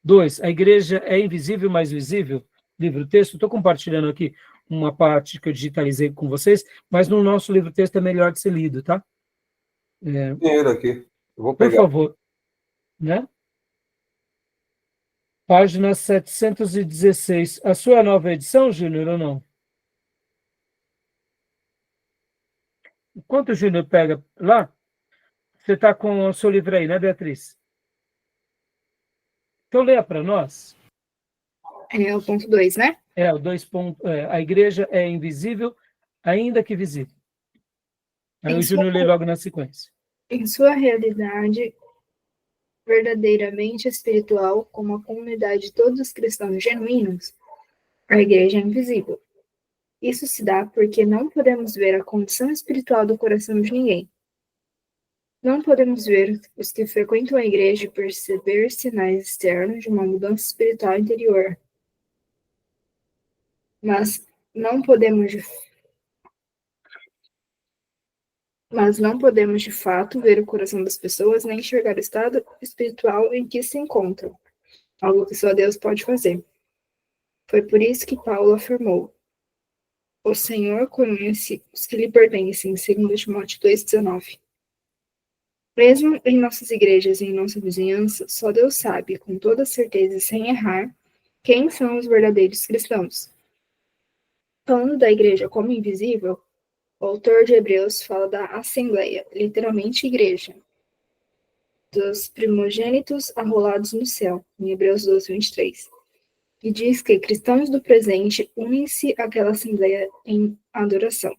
2, a igreja é invisível, mas visível. Livro-texto, estou compartilhando aqui uma parte que eu digitalizei com vocês, mas no nosso livro-texto é melhor de ser lido, tá? Dinheiro aqui. Eu vou Por pegar. favor. Né? Página 716. A sua nova edição, Júnior, ou não? Enquanto o Júnior pega lá, você está com o seu livro aí, né, Beatriz? Então, leia para nós. É o ponto 2, né? O 2 ponto. A igreja é invisível, ainda que visível. Aí o Júnior lê logo na sequência. Em sua realidade verdadeiramente espiritual, como a comunidade de todos os cristãos genuínos, a igreja é invisível. Isso se dá porque não podemos ver a condição espiritual do coração de ninguém. Não podemos ver os que frequentam a igreja e perceber sinais externos de uma mudança espiritual interior. Mas não podemos de fato ver o coração das pessoas nem enxergar o estado espiritual em que se encontram, algo que só Deus pode fazer. Foi por isso que Paulo afirmou: o Senhor conhece os que lhe pertencem, segundo Timóteo 2,19. Mesmo em nossas igrejas e em nossa vizinhança, só Deus sabe, com toda certeza e sem errar, quem são os verdadeiros cristãos. Falando da igreja como invisível, o autor de Hebreus fala da Assembleia, literalmente igreja, dos primogênitos arrolados no céu, em Hebreus 12:23, e diz que cristãos do presente unem-se àquela Assembleia em adoração.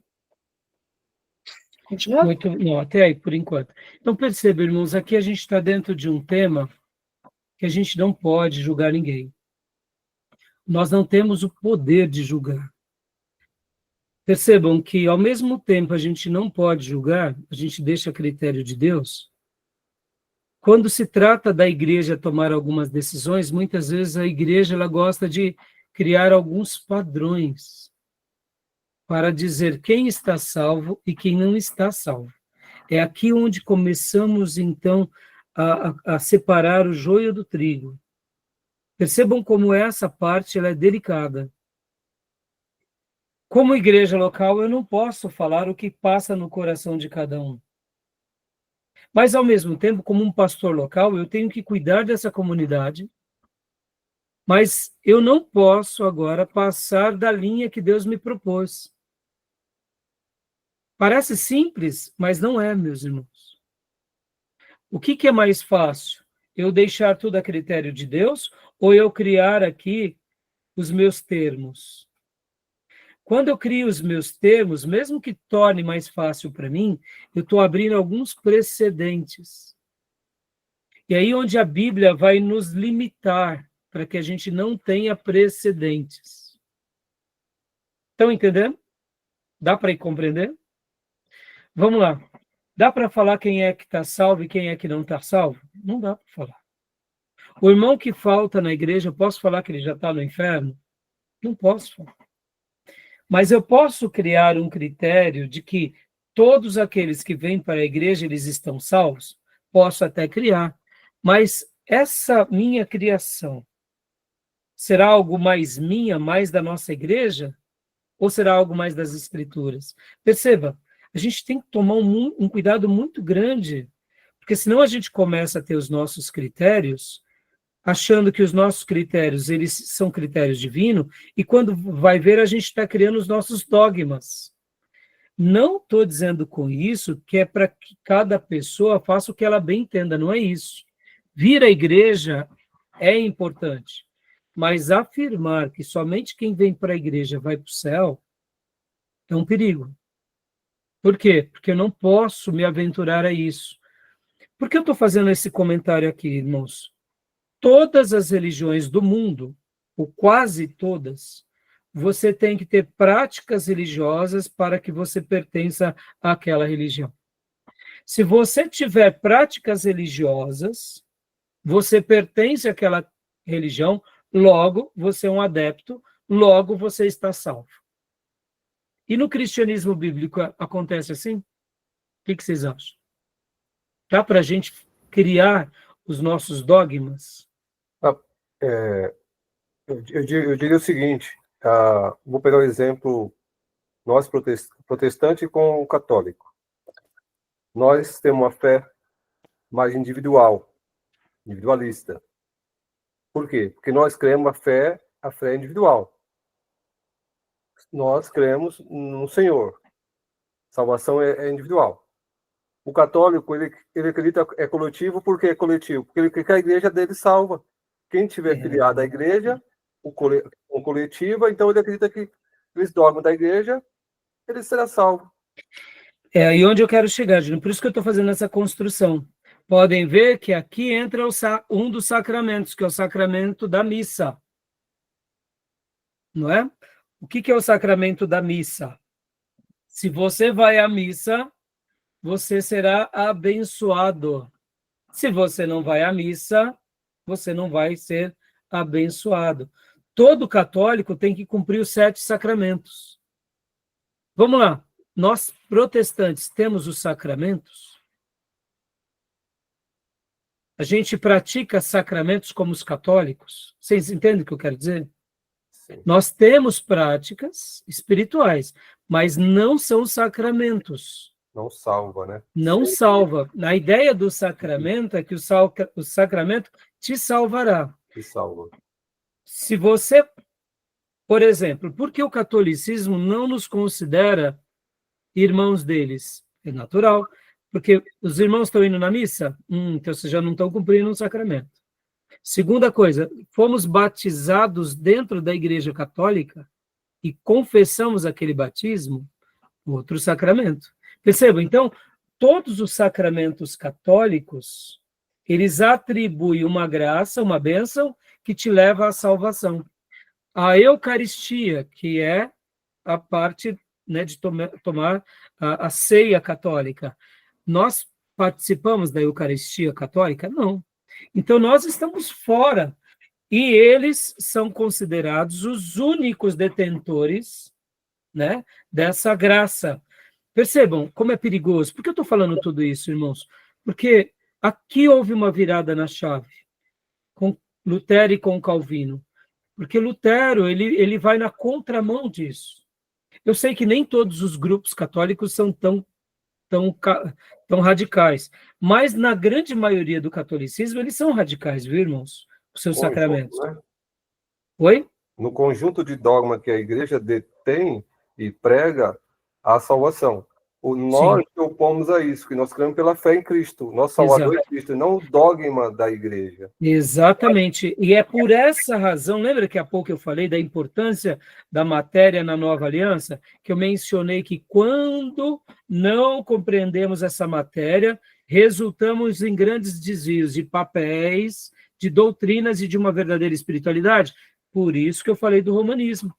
Continua? Não, até aí, por enquanto. Então, perceba, irmãos, aqui a gente está dentro de um tema que a gente não pode julgar ninguém. Nós não temos o poder de julgar. Percebam que, ao mesmo tempo, a gente não pode julgar, a gente deixa a critério de Deus. Quando se trata da igreja tomar algumas decisões, muitas vezes a igreja ela gosta de criar alguns padrões para dizer quem está salvo e quem não está salvo. É aqui onde começamos, então, a separar o joio do trigo. Percebam como essa parte ela é delicada. Como igreja local, eu não posso falar o que passa no coração de cada um. Mas, ao mesmo tempo, como um pastor local, eu tenho que cuidar dessa comunidade, mas eu não posso agora passar da linha que Deus me propôs. Parece simples, mas não é, meus irmãos. O que é mais fácil? Eu deixar tudo a critério de Deus ou eu criar aqui os meus termos? Quando eu crio os meus termos, mesmo que torne mais fácil para mim, eu estou abrindo alguns precedentes. E aí onde a Bíblia vai nos limitar para que a gente não tenha precedentes. Estão entendendo? Dá para ir compreender? Vamos lá. Dá para falar quem é que está salvo e quem é que não está salvo? Não dá para falar. O irmão que falta na igreja, eu posso falar que ele já está no inferno? Não posso. Mas eu posso criar um critério de que todos aqueles que vêm para a igreja, eles estão salvos? Posso até criar. Mas essa minha criação será algo mais minha, mais da nossa igreja? Ou será algo mais das Escrituras? Perceba, a gente tem que tomar um cuidado muito grande, porque senão a gente começa a ter os nossos critérios, achando que os nossos critérios, eles são critérios divinos, e quando vai ver, a gente está criando os nossos dogmas. Não estou dizendo com isso que é para que cada pessoa faça o que ela bem entenda, não é isso. Vir à igreja é importante, mas afirmar que somente quem vem para a igreja vai para o céu é um perigo. Por quê? Porque eu não posso me aventurar a isso. Por que eu estou fazendo esse comentário aqui, irmãos? Todas as religiões do mundo, ou quase todas, você tem que ter práticas religiosas para que você pertença àquela religião. Se você tiver práticas religiosas, você pertence àquela religião, logo você é um adepto, logo você está salvo. E no cristianismo bíblico acontece assim? O que vocês acham? Dá para a gente criar os nossos dogmas? Eu diria o seguinte, vou pegar o exemplo, nós protestante com o católico. Nós temos uma fé mais individualista. Por quê? Porque nós cremos a fé individual. Nós cremos no Senhor. Salvação é individual. O católico, ele acredita é coletivo, por que é coletivo? Porque ele crê que a igreja dele salva. Quem tiver filiado à igreja, o coletiva, então ele acredita que eles dogmas da igreja, ele será salvo. É aí onde eu quero chegar, Júnior. Por isso que eu estou fazendo essa construção. Podem ver que aqui entra um dos sacramentos, que é o sacramento da missa. Não é? O que é o sacramento da missa? Se você vai à missa, você será abençoado. Se você não vai à missa, você não vai ser abençoado. Todo católico tem que cumprir os 7 sacramentos. Vamos lá. Nós, protestantes, temos os sacramentos? A gente pratica sacramentos como os católicos? Vocês entendem o que eu quero dizer? Sim. Nós temos práticas espirituais, mas não são sacramentos. Não salva, né? Não salva. A ideia do sacramento é que o sacramento te salvará. Que salva. Se você, por exemplo, por que o catolicismo não nos considera irmãos deles? É natural, porque os irmãos estão indo na missa? Então vocês já não estão cumprindo o sacramento. Segunda coisa, fomos batizados dentro da Igreja Católica e confessamos aquele batismo, outro sacramento. Percebam, então, todos os sacramentos católicos, eles atribuem uma graça, uma bênção, que te leva à salvação. A Eucaristia, que é a parte, né, de tomar a ceia católica. Nós participamos da Eucaristia católica? Não. Então, nós estamos fora. E eles são considerados os únicos detentores, né, dessa graça. Percebam como é perigoso. Por que eu estou falando tudo isso, irmãos? Porque aqui houve uma virada na chave, com Lutero e com Calvino. Porque Lutero, ele vai na contramão disso. Eu sei que nem todos os grupos católicos são tão radicais, mas na grande maioria do catolicismo, eles são radicais, viu, irmãos? Os seus sacramentos. Né? Oi? No conjunto de dogma que a igreja detém e prega, a salvação. Nós que opomos a isso, que nós cremos pela fé em Cristo. Nosso Salvador é Cristo, e não o dogma da igreja. Exatamente. E é por essa razão, lembra que há pouco eu falei da importância da matéria na nova aliança? Que eu mencionei que quando não compreendemos essa matéria, resultamos em grandes desvios de papéis, de doutrinas e de uma verdadeira espiritualidade. Por isso que eu falei do romanismo.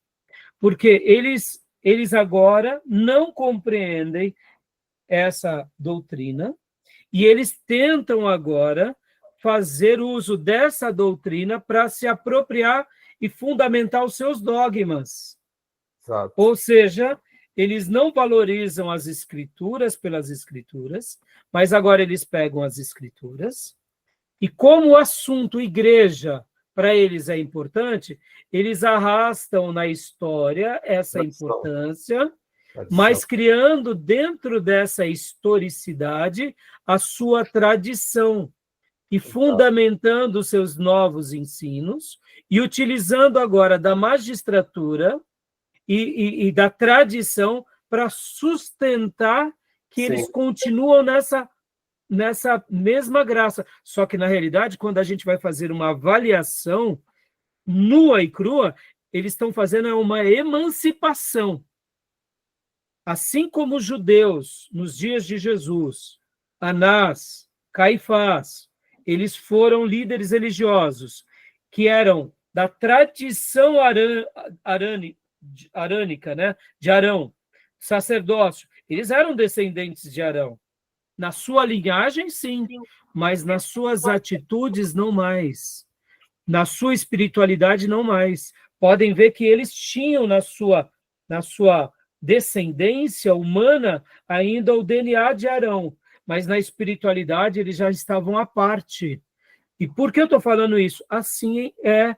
Porque eles agora não compreendem essa doutrina e eles tentam agora fazer uso dessa doutrina para se apropriar e fundamentar os seus dogmas. Exato. Ou seja, eles não valorizam as escrituras pelas escrituras, mas agora eles pegam as escrituras, e como o assunto igreja para eles é importante, eles arrastam na história essa importância, mas criando dentro dessa historicidade a sua tradição e fundamentando os seus novos ensinos e utilizando agora da magistratura e da tradição para sustentar que eles continuam nessa mesma graça. Só que, na realidade, quando a gente vai fazer uma avaliação nua e crua, eles estão fazendo uma emancipação. Assim como os judeus, nos dias de Jesus, Anás, Caifás, eles foram líderes religiosos que eram da tradição arânica, né? De Arão, sacerdócio. Eles eram descendentes de Arão. Na sua linhagem, sim, mas nas suas atitudes, não mais. Na sua espiritualidade, não mais. Podem ver que eles tinham na sua descendência humana ainda o DNA de Arão, mas na espiritualidade eles já estavam à parte. E por que eu estou falando isso? Assim é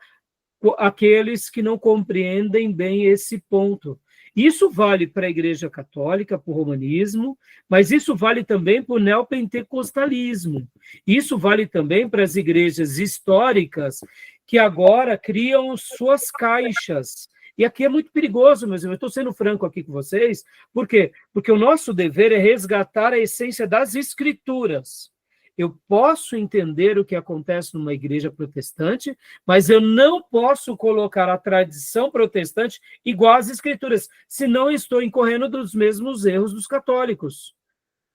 aqueles que não compreendem bem esse ponto. Isso vale para a Igreja Católica, para o romanismo, mas isso vale também para o neopentecostalismo. Isso vale também para as igrejas históricas que agora criam suas caixas. E aqui é muito perigoso, meus irmãos. Eu estou sendo franco aqui com vocês. Por quê? Porque o nosso dever é resgatar a essência das Escrituras. Eu posso entender o que acontece numa igreja protestante, mas eu não posso colocar a tradição protestante igual às Escrituras, senão estou incorrendo dos mesmos erros dos católicos,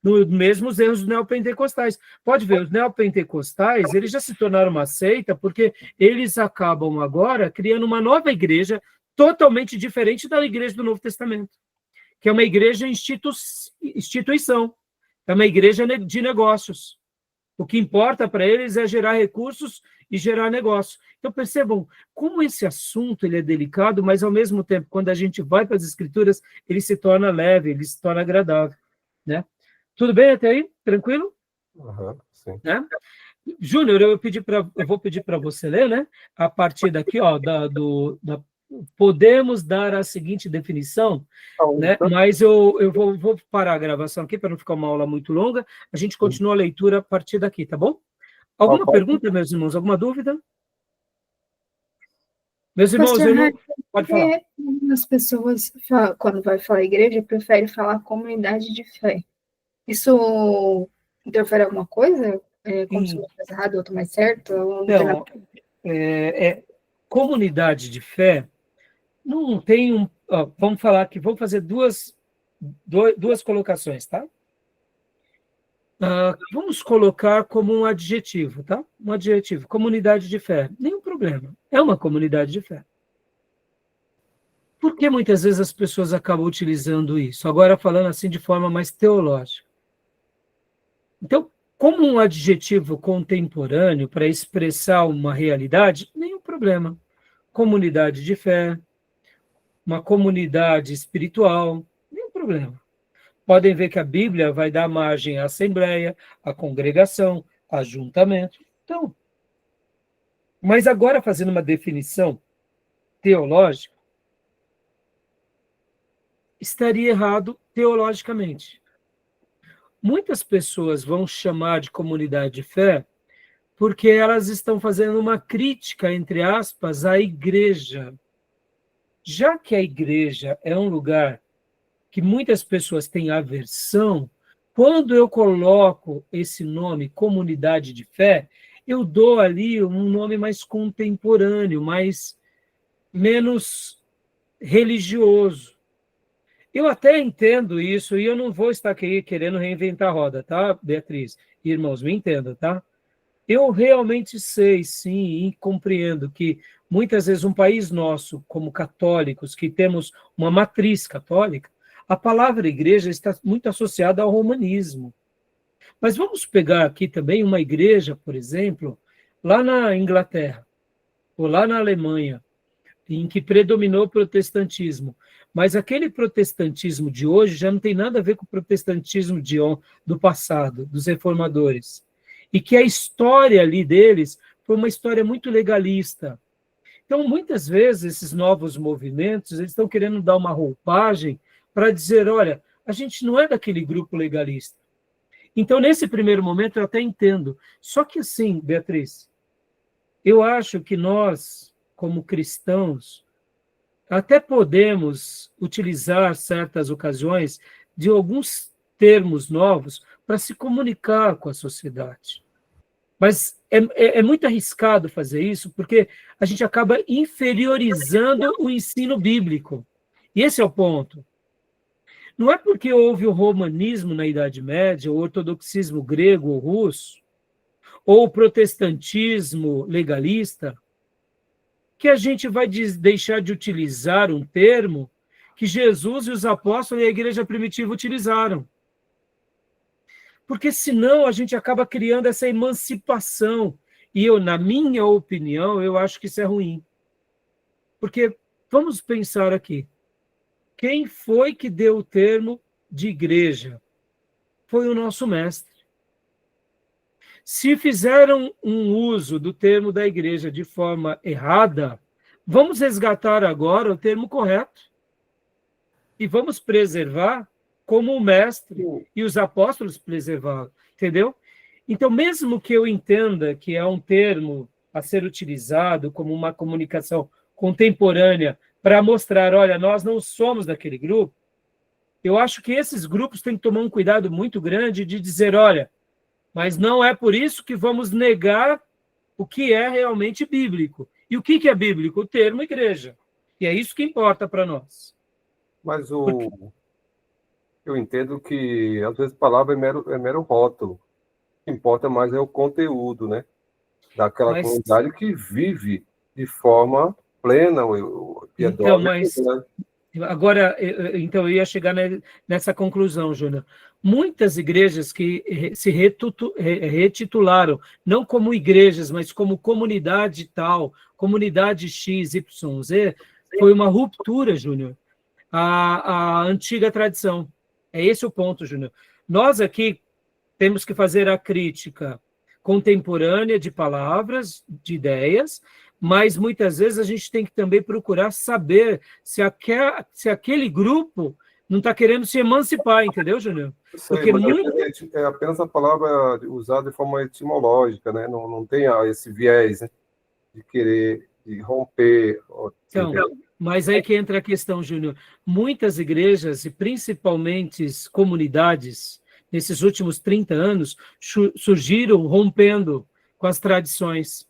dos mesmos erros dos neopentecostais. Pode ver, os neopentecostais, eles já se tornaram uma seita porque eles acabam agora criando uma nova igreja totalmente diferente da igreja do Novo Testamento, que é uma igreja instituição, é uma igreja de negócios. O que importa para eles é gerar recursos e gerar negócio. Então, percebam como esse assunto ele é delicado, mas, ao mesmo tempo, quando a gente vai para as Escrituras, ele se torna leve, ele se torna agradável. Né? Tudo bem até aí? Tranquilo? Sim. Né? Júnior, eu vou pedir para você ler, né? A partir daqui, ó, podemos dar a seguinte definição, né? Mas eu vou parar a gravação aqui para não ficar uma aula muito longa. A gente continua a leitura a partir daqui, tá bom? Alguma pergunta, meus irmãos? Alguma dúvida? Meus irmãos, Pastor, eu não... Pode falar. Algumas pessoas, quando vai falar igreja, preferem falar comunidade de fé. Isso interfere em alguma coisa? Como se uma coisa errada, outra mais certa? Não, comunidade de fé não tem um... Ó, vamos falar aqui, vamos fazer duas colocações, tá? Vamos colocar como um adjetivo, tá? Um adjetivo, comunidade de fé. Nenhum problema. É uma comunidade de fé. Por que muitas vezes as pessoas acabam utilizando isso? Agora falando assim de forma mais teológica. Então, como um adjetivo contemporâneo para expressar uma realidade, nenhum problema. Comunidade de fé, uma comunidade espiritual, nenhum problema. Podem ver que a Bíblia vai dar margem à assembleia, à congregação, a ajuntamento. Então, mas agora fazendo uma definição teológica, estaria errado teologicamente. Muitas pessoas vão chamar de comunidade de fé porque elas estão fazendo uma crítica, entre aspas, à igreja. Já que a igreja é um lugar que muitas pessoas têm aversão, quando eu coloco esse nome, comunidade de fé, eu dou ali um nome mais contemporâneo, menos religioso. Eu até entendo isso, e eu não vou estar aqui querendo reinventar a roda, tá, Beatriz? Irmãos, me entendam, tá? Eu realmente sei, sim, e compreendo que muitas vezes um país nosso, como católicos, que temos uma matriz católica, a palavra igreja está muito associada ao romanismo. Mas vamos pegar aqui também uma igreja, por exemplo, lá na Inglaterra, ou lá na Alemanha, em que predominou o protestantismo. Mas aquele protestantismo de hoje já não tem nada a ver com o protestantismo do passado, dos reformadores. E que a história ali deles foi uma história muito legalista. Então, muitas vezes, esses novos movimentos, eles estão querendo dar uma roupagem para dizer, olha, a gente não é daquele grupo legalista. Então, nesse primeiro momento, eu até entendo. Só que assim, Beatriz, eu acho que nós, como cristãos, até podemos utilizar certas ocasiões de alguns termos novos para se comunicar com a sociedade. Mas é muito arriscado fazer isso, porque a gente acaba inferiorizando o ensino bíblico. E esse é o ponto. Não é porque houve o romanismo na Idade Média, o ortodoxismo grego ou russo, ou o protestantismo legalista, que a gente vai deixar de utilizar um termo que Jesus e os apóstolos e a igreja primitiva utilizaram. Porque senão a gente acaba criando essa emancipação. E eu, na minha opinião, eu acho que isso é ruim. Porque, vamos pensar aqui, quem foi que deu o termo de igreja? Foi o nosso mestre. Se fizeram um uso do termo da igreja de forma errada, vamos resgatar agora o termo correto. E vamos preservar como o mestre e os apóstolos preservaram, entendeu? Então, mesmo que eu entenda que é um termo a ser utilizado como uma comunicação contemporânea para mostrar, olha, nós não somos daquele grupo, eu acho que esses grupos têm que tomar um cuidado muito grande de dizer, olha, mas não é por isso que vamos negar o que é realmente bíblico. E o que é bíblico? O termo igreja. E é isso que importa para nós. Mas eu entendo que, às vezes, a palavra é mero rótulo. O que importa mais é o conteúdo, né? Daquela comunidade que vive de forma plena, então, mas né? Agora, então eu ia chegar nessa conclusão, Júnior. Muitas igrejas que se retitularam, não como igrejas, mas como comunidade tal, comunidade X, Y, Z, foi uma ruptura, Júnior, a antiga tradição. É esse o ponto, Júnior. Nós aqui temos que fazer a crítica contemporânea de palavras, de ideias, mas muitas vezes a gente tem que também procurar saber se aquele grupo não está querendo se emancipar, entendeu, Júnior? Porque é apenas a palavra usada de forma etimológica, né? Não tem esse viés, né? De querer de romper. Então, mas aí que entra a questão, Júnior. Muitas igrejas, e principalmente comunidades, nesses últimos 30 anos, surgiram rompendo com as tradições,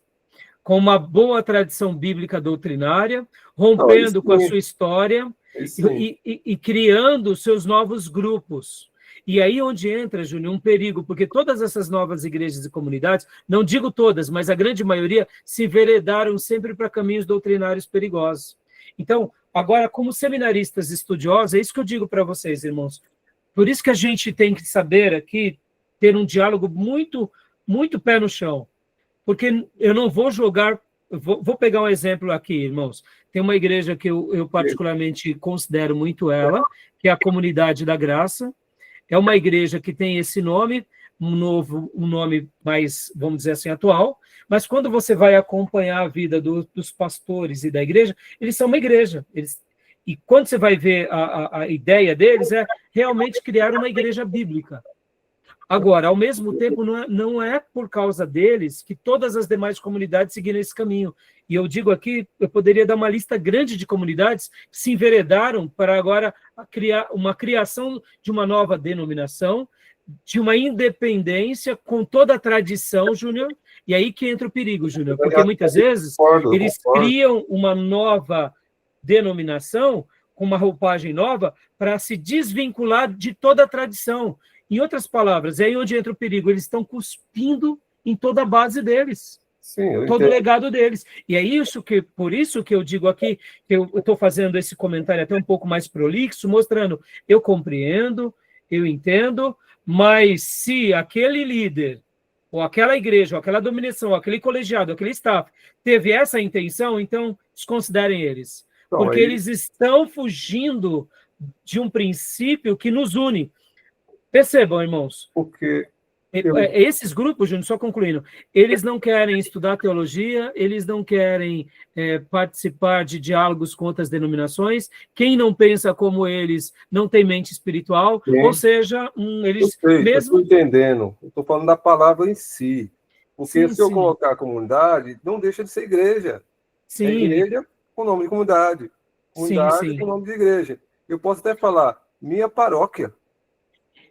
com uma boa tradição bíblica doutrinária, rompendo com a sua história e criando seus novos grupos. E aí onde entra, Júnior, um perigo, porque todas essas novas igrejas e comunidades, não digo todas, mas a grande maioria, se enveredaram sempre para caminhos doutrinários perigosos. Então, agora, como seminaristas estudiosos, é isso que eu digo para vocês, irmãos. Por isso que a gente tem que saber aqui, ter um diálogo muito, muito pé no chão. Porque eu não vou jogar... Vou pegar um exemplo aqui, irmãos. Tem uma igreja que eu particularmente considero muito ela, que é a Comunidade da Graça. É uma igreja que tem esse nome, um nome mais, vamos dizer assim, atual, mas quando você vai acompanhar a vida dos pastores e da igreja, eles são uma igreja. E quando você vai ver a ideia deles, é realmente criar uma igreja bíblica. Agora, ao mesmo tempo, não é por causa deles que todas as demais comunidades seguiram esse caminho. E eu digo aqui, eu poderia dar uma lista grande de comunidades que se enveredaram para agora criar uma criação de uma nova denominação, de uma independência com toda a tradição, Júnior, e aí que entra o perigo, Júnior, porque muitas vezes eles criam uma nova denominação, com uma roupagem nova, para se desvincular de toda a tradição. Em outras palavras, é aí onde entra o perigo, eles estão cuspindo em toda a base deles, todo o legado deles. E é por isso que eu digo aqui, que eu estou fazendo esse comentário até um pouco mais prolixo, mostrando, eu compreendo, eu entendo, mas se aquele líder ou aquela igreja, ou aquela dominação, ou aquele colegiado, ou aquele staff, teve essa intenção, então desconsiderem eles. Então, Porque aí, eles estão fugindo de um princípio que nos une. Percebam, irmãos, porque eu, esses grupos, Júnior, só concluindo, eles não querem estudar teologia, eles não querem participar de diálogos com outras denominações, quem não pensa como eles não tem mente espiritual, Sim. ou seja, eu eles sei, eu mesmo... estou entendendo. Eu estou falando da palavra em si. Porque Sim, se eu sim. colocar a comunidade, não deixa de ser igreja. É Sim, igreja com nome de comunidade. Comunidade sim. com nome de igreja. Eu posso até falar, minha paróquia.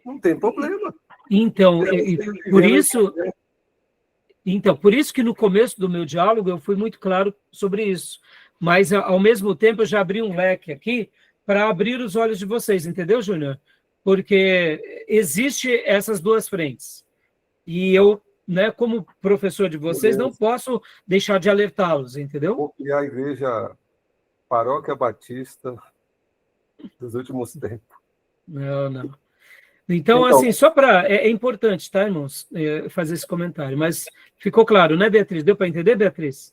Não tem problema. Então, por isso... Né? Então, por isso que no começo do meu diálogo eu fui muito claro sobre isso. Mas, ao mesmo tempo, eu já abri um leque aqui para abrir os olhos de vocês, entendeu, Júnior? Porque existe essas duas frentes. E eu, né, como professor de vocês, não posso deixar de alertá-los, entendeu? Vou criar a igreja Paróquia Batista dos últimos tempos. Não. Então, assim, só para... É importante, tá, irmãos, fazer esse comentário, mas ficou claro, né, Beatriz? Deu para entender, Beatriz?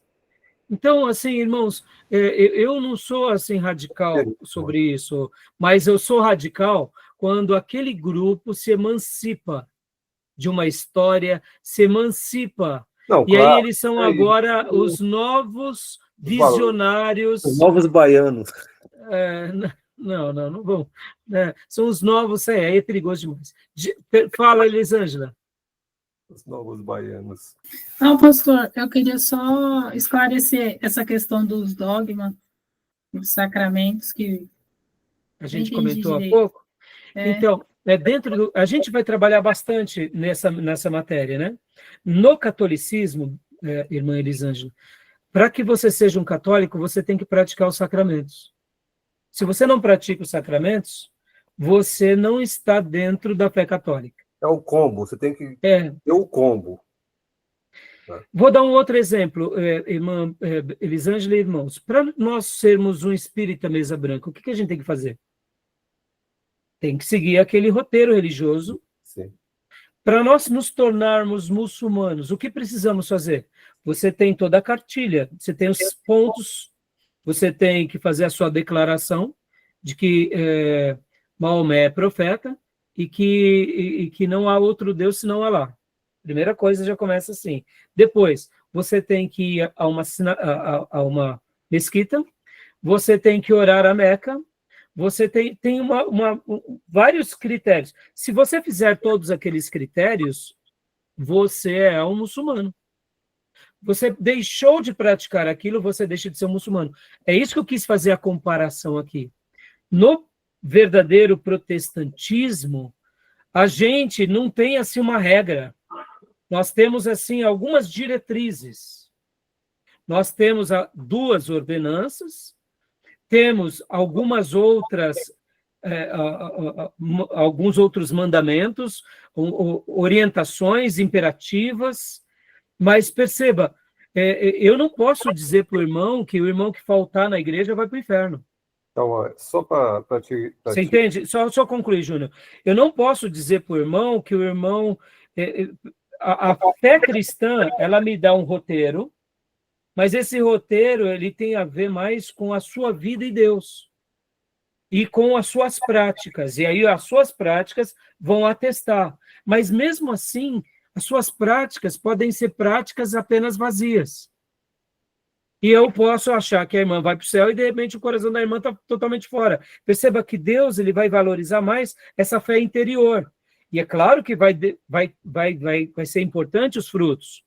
Então, assim, irmãos, eu não sou, assim, radical sobre isso, mas eu sou radical quando aquele grupo se emancipa de uma história, se emancipa. Não, e claro, aí eles são agora os novos visionários... Os novos baianos. Não vão. São os novos, é perigoso demais. Fala, Elisângela. Os novos baianos. Não, pastor, eu queria só esclarecer essa questão dos dogmas, dos sacramentos, que a gente comentou há pouco. Então, a gente vai trabalhar bastante nessa matéria, né? No catolicismo, irmã Elisângela, para que você seja um católico, você tem que praticar os sacramentos. Se você não pratica os sacramentos, você não está dentro da fé católica. É o combo, você tem que ter o combo. Vou dar um outro exemplo, irmã Elisângela e irmãos. Para nós sermos um espírita mesa branca, o que a gente tem que fazer? Tem que seguir aquele roteiro religioso. Para nós nos tornarmos muçulmanos, o que precisamos fazer? Você tem toda a cartilha, você tem os pontos, você tem que fazer a sua declaração de que Maomé é profeta e que não há outro Deus senão Alá. Primeira coisa, já começa assim. Depois, você tem que ir a uma mesquita, você tem que orar a Meca, você tem vários critérios. Se você fizer todos aqueles critérios, você é um muçulmano. Você deixou de praticar aquilo, você deixa de ser um muçulmano. É isso que eu quis fazer a comparação aqui. No verdadeiro protestantismo, a gente não tem assim uma regra. Nós temos assim algumas diretrizes. Nós temos 2 ordenanças, temos algumas outras alguns outros mandamentos, orientações imperativas, mas perceba, eu não posso dizer para o irmão que faltar na igreja vai para o inferno. Então, só para te... Você entende? Só concluir, Júnior. Eu não posso dizer para o irmão que o irmão... A fé cristã, ela me dá um roteiro, mas esse roteiro ele tem a ver mais com a sua vida e Deus. E com as suas práticas. E aí as suas práticas vão atestar. Mas mesmo assim, as suas práticas podem ser práticas apenas vazias. E eu posso achar que a irmã vai para o céu e, de repente, o coração da irmã está totalmente fora. Perceba que Deus ele vai valorizar mais essa fé interior. E é claro que vai ser importante os frutos.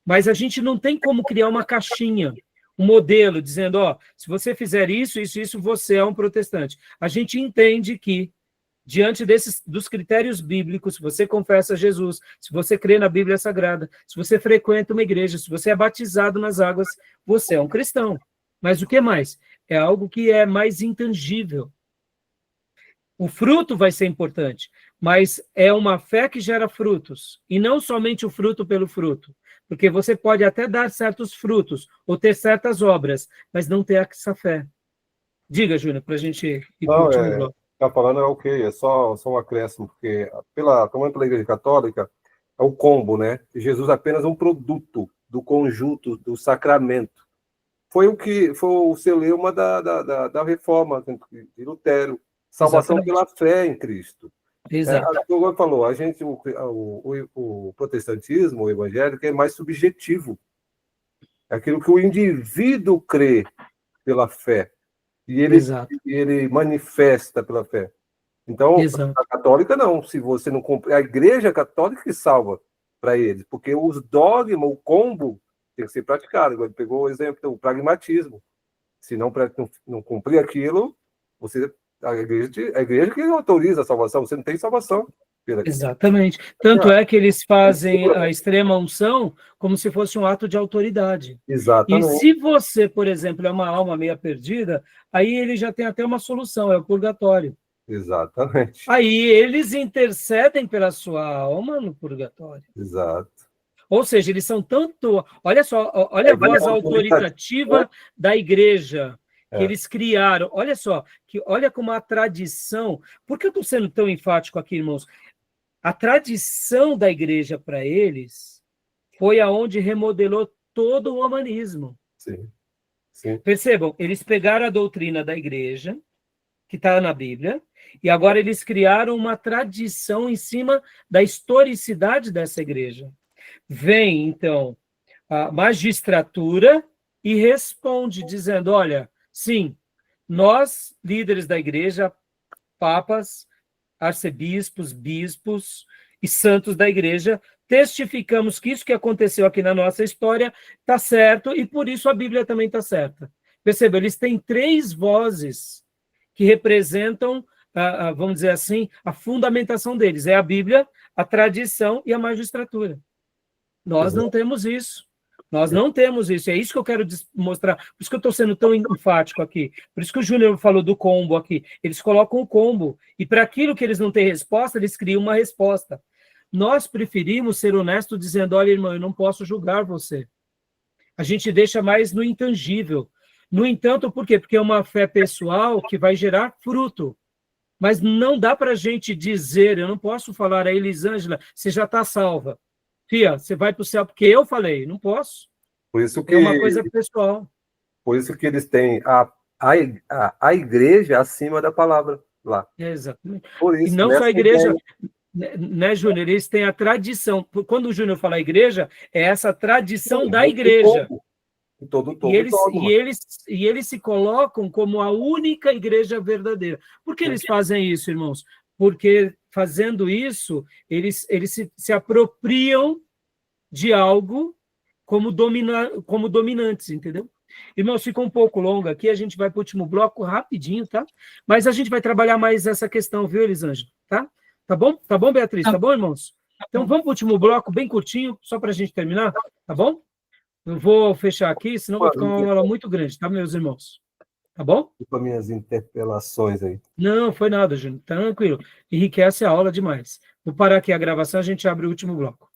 Mas a gente não tem como criar uma caixinha, um modelo, dizendo, se você fizer isso, você é um protestante. A gente entende que, diante dos critérios bíblicos, se você confessa Jesus, se você crê na Bíblia Sagrada, se você frequenta uma igreja, se você é batizado nas águas, você é um cristão. Mas o que mais? É algo que é mais intangível. O fruto vai ser importante, mas é uma fé que gera frutos, e não somente o fruto pelo fruto. Porque você pode até dar certos frutos, ou ter certas obras, mas não ter essa fé. Diga, Júnior, para a gente ir para o último bloco. Está falando é ok, é só um acréscimo, porque pela Igreja Católica, o combo, né? Jesus apenas um produto do conjunto do sacramento. Foi o celeuma da reforma de Lutero. Salvação pela fé em Cristo. Exato. Como falou, a gente, o protestantismo, o evangélico, é mais subjetivo. É aquilo que o indivíduo crê pela fé. E ele manifesta pela fé. Então, Exato. a católica não. Se você não cumpre, a igreja católica que salva para eles, porque os dogmas, o combo, tem que ser praticado. Ele pegou o exemplo do pragmatismo. Se não cumprir aquilo, a igreja que autoriza a salvação, você não tem salvação. Exatamente. Tanto é que eles fazem a extrema unção como se fosse um ato de autoridade. Exatamente. E se você, por exemplo, é uma alma meia perdida, aí ele já tem até uma solução, é o purgatório. Exatamente. Aí eles intercedem pela sua alma no purgatório. Exato. Ou seja, eles são tanto... Olha só, olha a voz autoritativa da igreja que eles criaram. Olha só, olha como a tradição... Por que eu estou sendo tão enfático aqui, irmãos? A tradição da igreja para eles foi aonde remodelou todo o humanismo. Sim. Sim. Percebam, eles pegaram a doutrina da igreja, que está na Bíblia, e agora eles criaram uma tradição em cima da historicidade dessa igreja. Vem, então, a magistratura e responde, dizendo, olha, sim, nós, líderes da igreja, papas, arcebispos, bispos e santos da igreja, testificamos que isso que aconteceu aqui na nossa história está certo, e por isso a Bíblia também está certa. Perceba, eles têm 3 vozes que representam, vamos dizer assim, a fundamentação deles. É a Bíblia, a tradição e a magistratura. Nós não temos isso. Nós não temos isso. É isso que eu quero mostrar. Por isso que eu estou sendo tão enfático aqui. Por isso que o Júnior falou do combo aqui. Eles colocam o combo. E para aquilo que eles não têm resposta, eles criam uma resposta. Nós preferimos ser honestos dizendo, olha, irmão, eu não posso julgar você. A gente deixa mais no intangível. No entanto, por quê? Porque é uma fé pessoal que vai gerar fruto. Mas não dá para a gente dizer, eu não posso falar a Elisângela, você já está salva. Fia, você vai para o céu porque eu falei, não posso. Por isso que, é uma coisa pessoal. Por isso que eles têm a igreja acima da palavra lá. Exatamente. Por isso, e não só a igreja, né, Júnior? Eles têm a tradição. Quando o Júnior fala igreja, é essa tradição da igreja. E eles se colocam como a única igreja verdadeira. Por que eles fazem isso, irmãos? Porque, fazendo isso, eles se apropriam de algo como dominantes, entendeu? Irmãos, ficou um pouco longo aqui, a gente vai para o último bloco rapidinho, tá? Mas a gente vai trabalhar mais essa questão, viu, Elisângela? Tá? Tá bom? Tá bom, Beatriz? Tá bom, irmãos? Então, vamos para o último bloco, bem curtinho, só para a gente terminar, tá bom? Eu vou fechar aqui, senão vai ficar uma aula muito grande, tá, meus irmãos? Tá bom? Para minhas interpelações aí. Não, foi nada, Júnior. Tranquilo. Enriquece a aula demais. Vou parar aqui a gravação, a gente abre o último bloco.